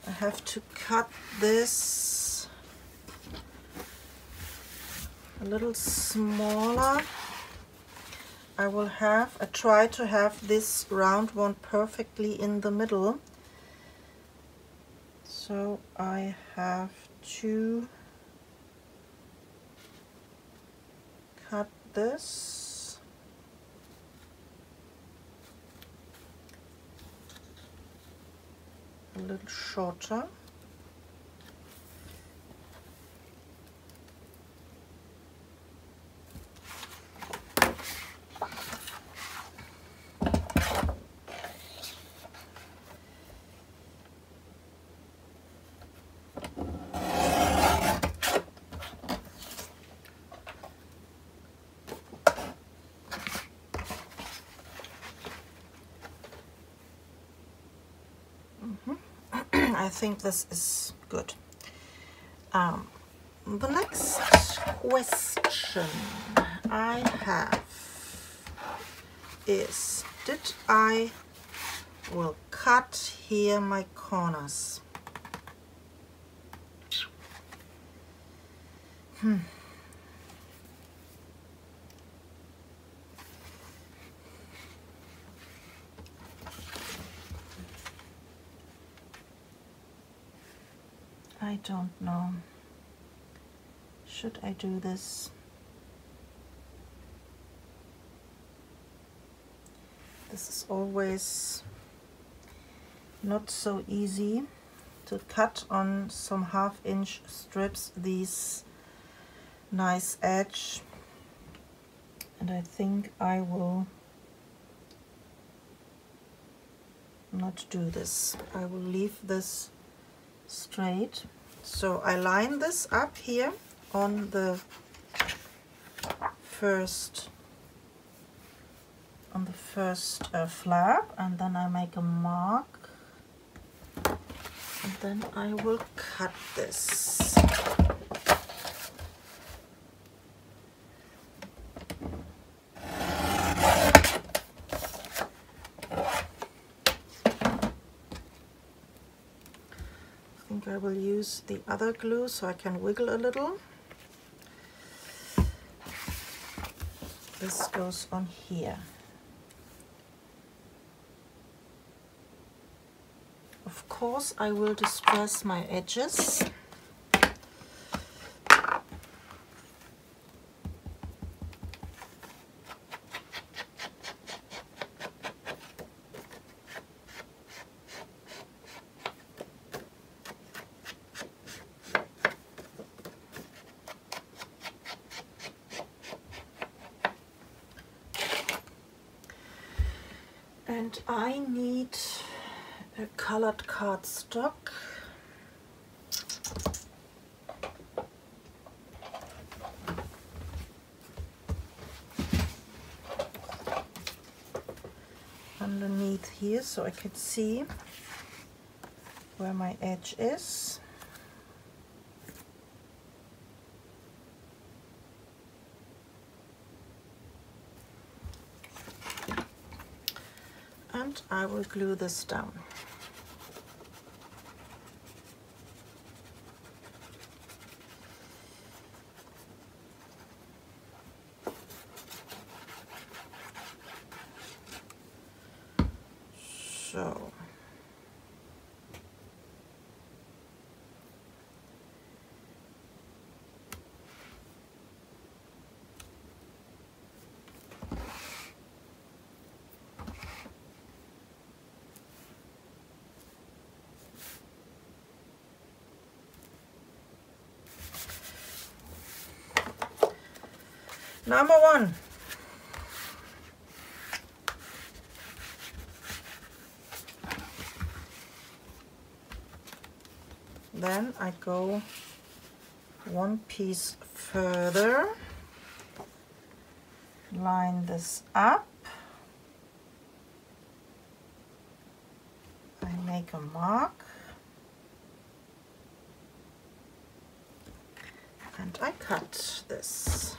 I have to cut this a little smaller. I try to have this round one perfectly in the middle. So I have to cut this a little shorter. I think this is good. The next question I have is, did I will cut here my corners? I don't know. Should I do this? This is always not so easy to cut on some 1/2 inch strips these nice edge, and I think I will not do this. I will leave this straight. So I line this up here on the first on the first flap, and then I make a mark, and then I will cut this. I will use the other glue so I can wiggle a little. This goes on here. Of course, I will distress my edges. And I need a colored cardstock. Underneath here so I can see where my edge is. And I will glue this down. So number one. Then I go one piece further, line this up, I make a mark, and I cut this.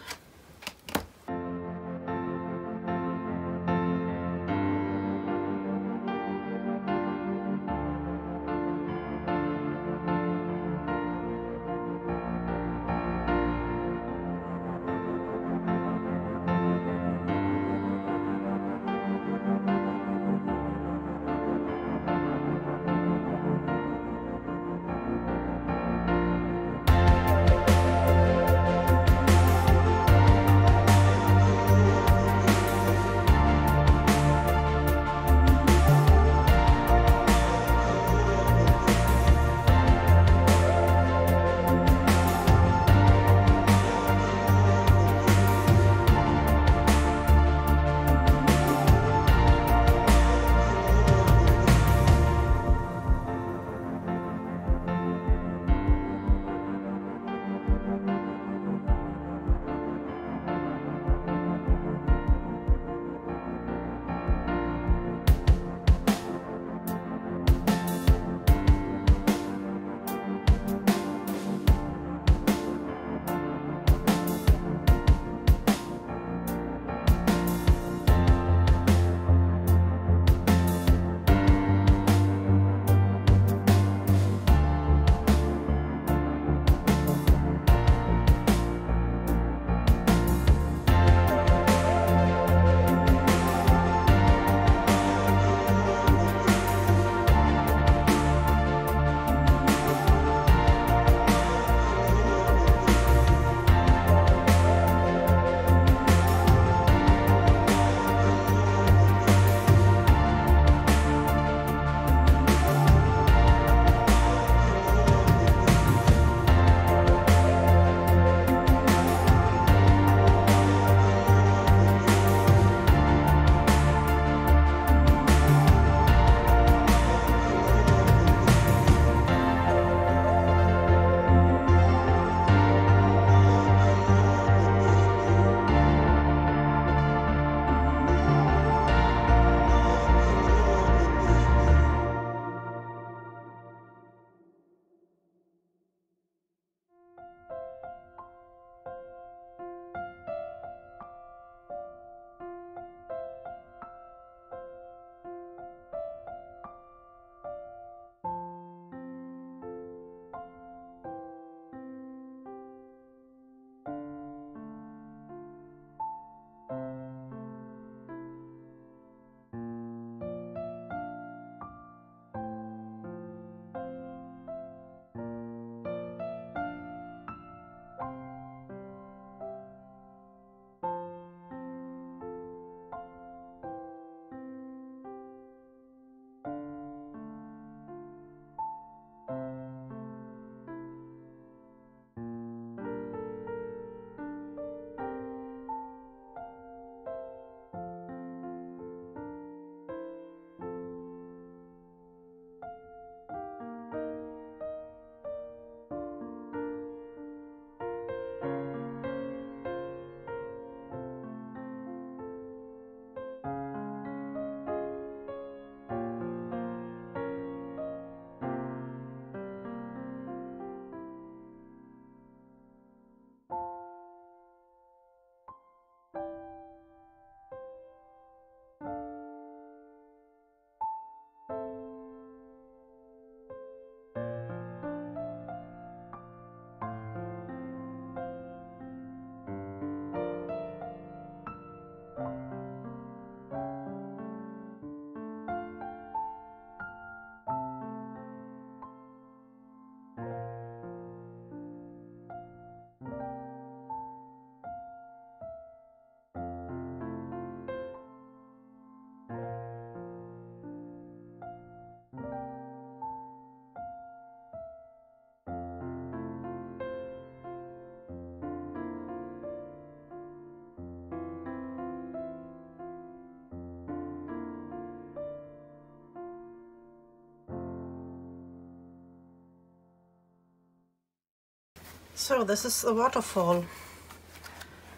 So this is the waterfall.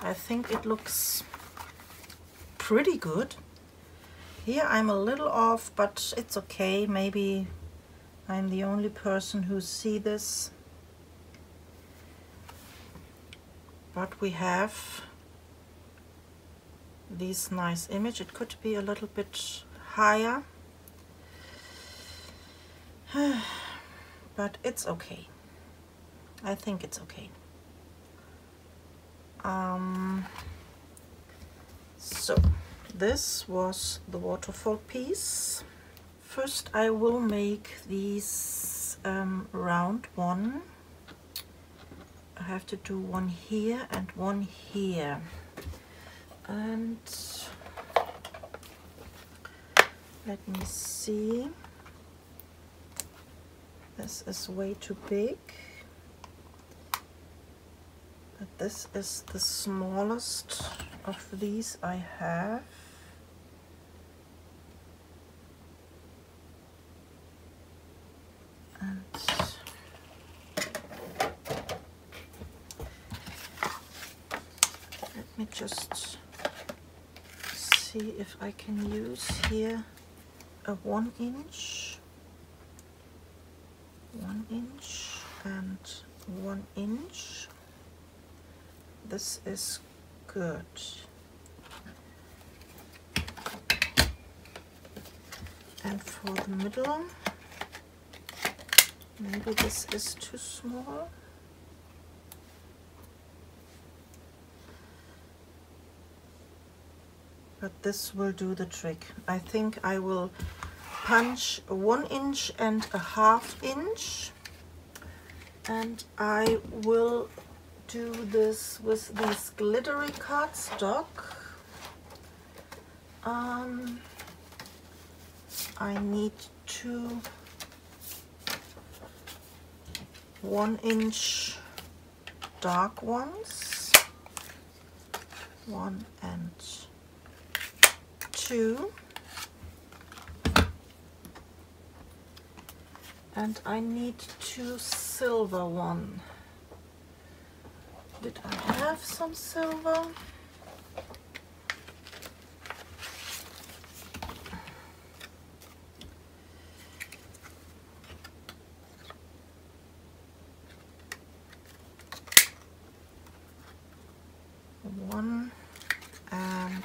I think it looks pretty good. Here I'm a little off, but it's okay. Maybe I'm the only person who see this. But we have this nice image. It could be a little bit higher, but it's okay. I think it's okay. So this was the waterfall piece. First I will make these round one. I have to do one here and one here. And let me see. This is way too big. But this is the smallest of these I have. And let me just see if I can use here a 1 inch, 1 inch and 1 inch. This is good. And for the middle, maybe this is too small. But this will do the trick. I think I will punch 1 inch and a half inch, and I will do this with this glittery cardstock. I need 2 1 inch dark ones, 1 and 2, and I need 2 silver one. Did I have some silver? One and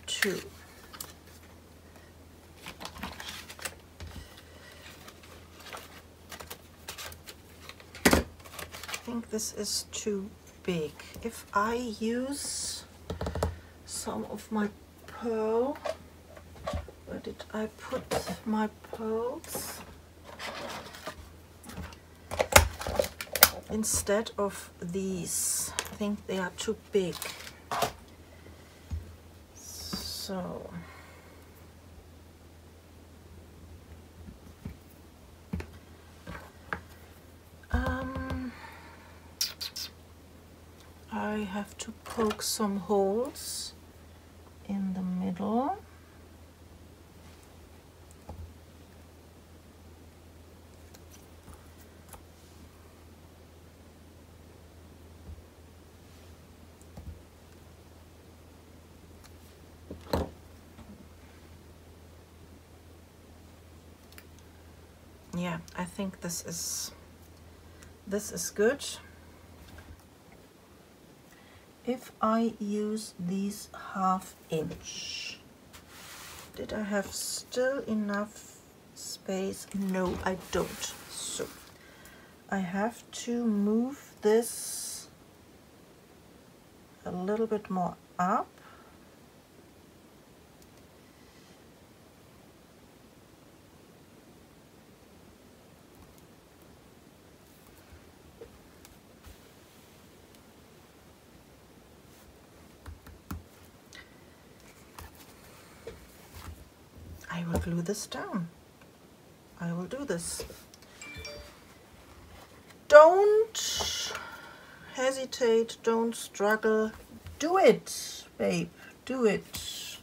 2. I think this is too big. If I use some of my pearl, where did I put my pearls? Instead of these, I think they are too big. So I have to poke some holes in the middle. Yeah, I think this is good. If I use these 1/2 inch, did I have still enough space? No, I don't. So I have to move this a little bit more up. I will glue this down. I will do this. Don't hesitate, don't struggle. Do it, babe, do it.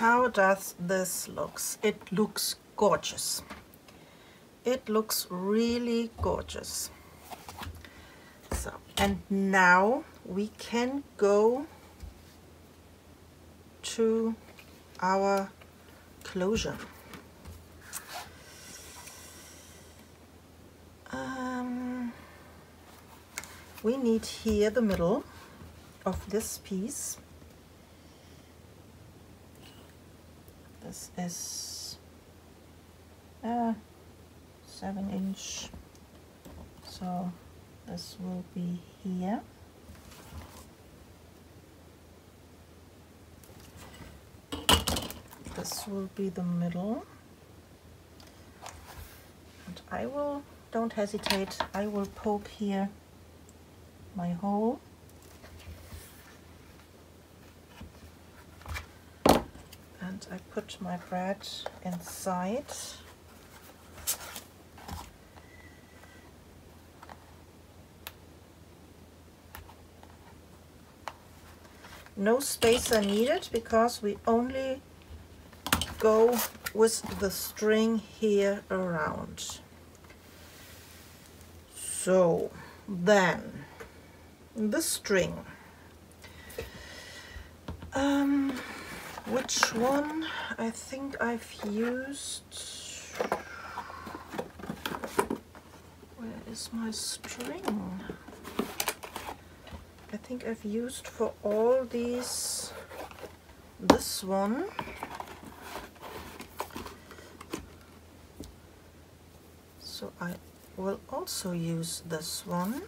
how does this look? It looks gorgeous. It looks really gorgeous. So, and now we can go to our closure. We need here the middle of this piece. This is 7-inch, so this will be here. This will be the middle, and I will, don't hesitate, I will poke here my hole. And I put my bread inside. No spacer needed because we only go with the string here around. So then the string. Which one? I think I've used, where is my string? I think I've used for all these this one. So I will also use this one.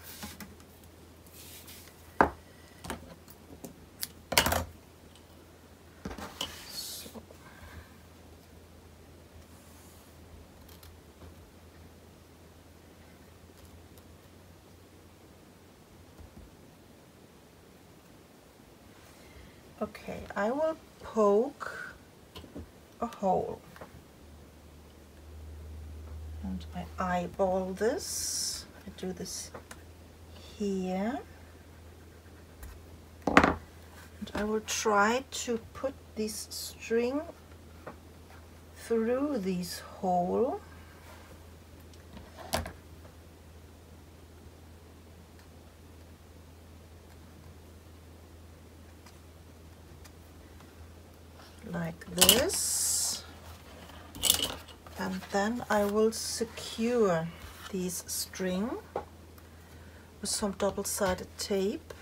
Okay, I will poke a hole and I eyeball this. I do this here and I will try to put this string through this hole. Like this, and then I will secure this string with some double-sided tape.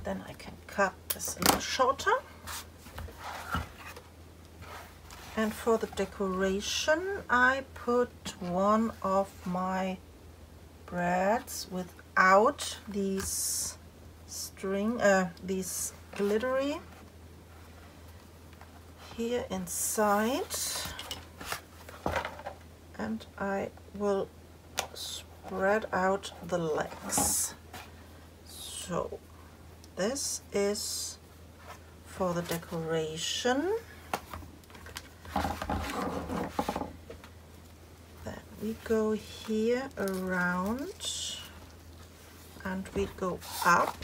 Then I can cut this a little shorter. And for the decoration, I put one of my breads without these string, these glittery here inside. And I will spread out the legs. So this is for the decoration. Then we go here around and we go up.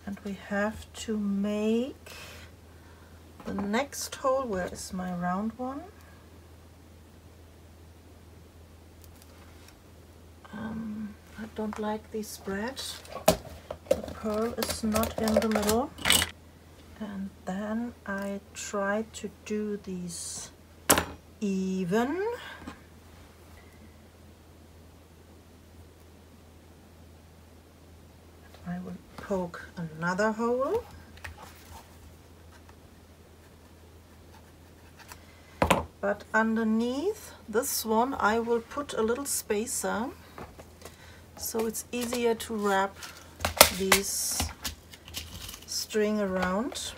And we have to make the next hole. Where is my round one? I don't like this bread. The pearl is not in the middle. And then I try to do these even. I will poke another hole. But underneath this one I will put a little spacer, so it's easier to wrap these string around.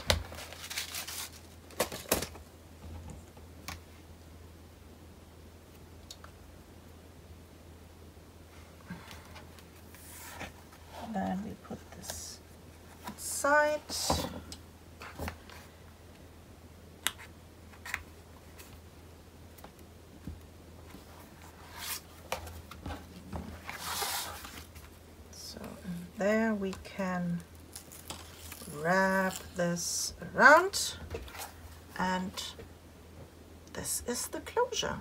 Then we put this aside. So there we can wrap this around, and this is the closure.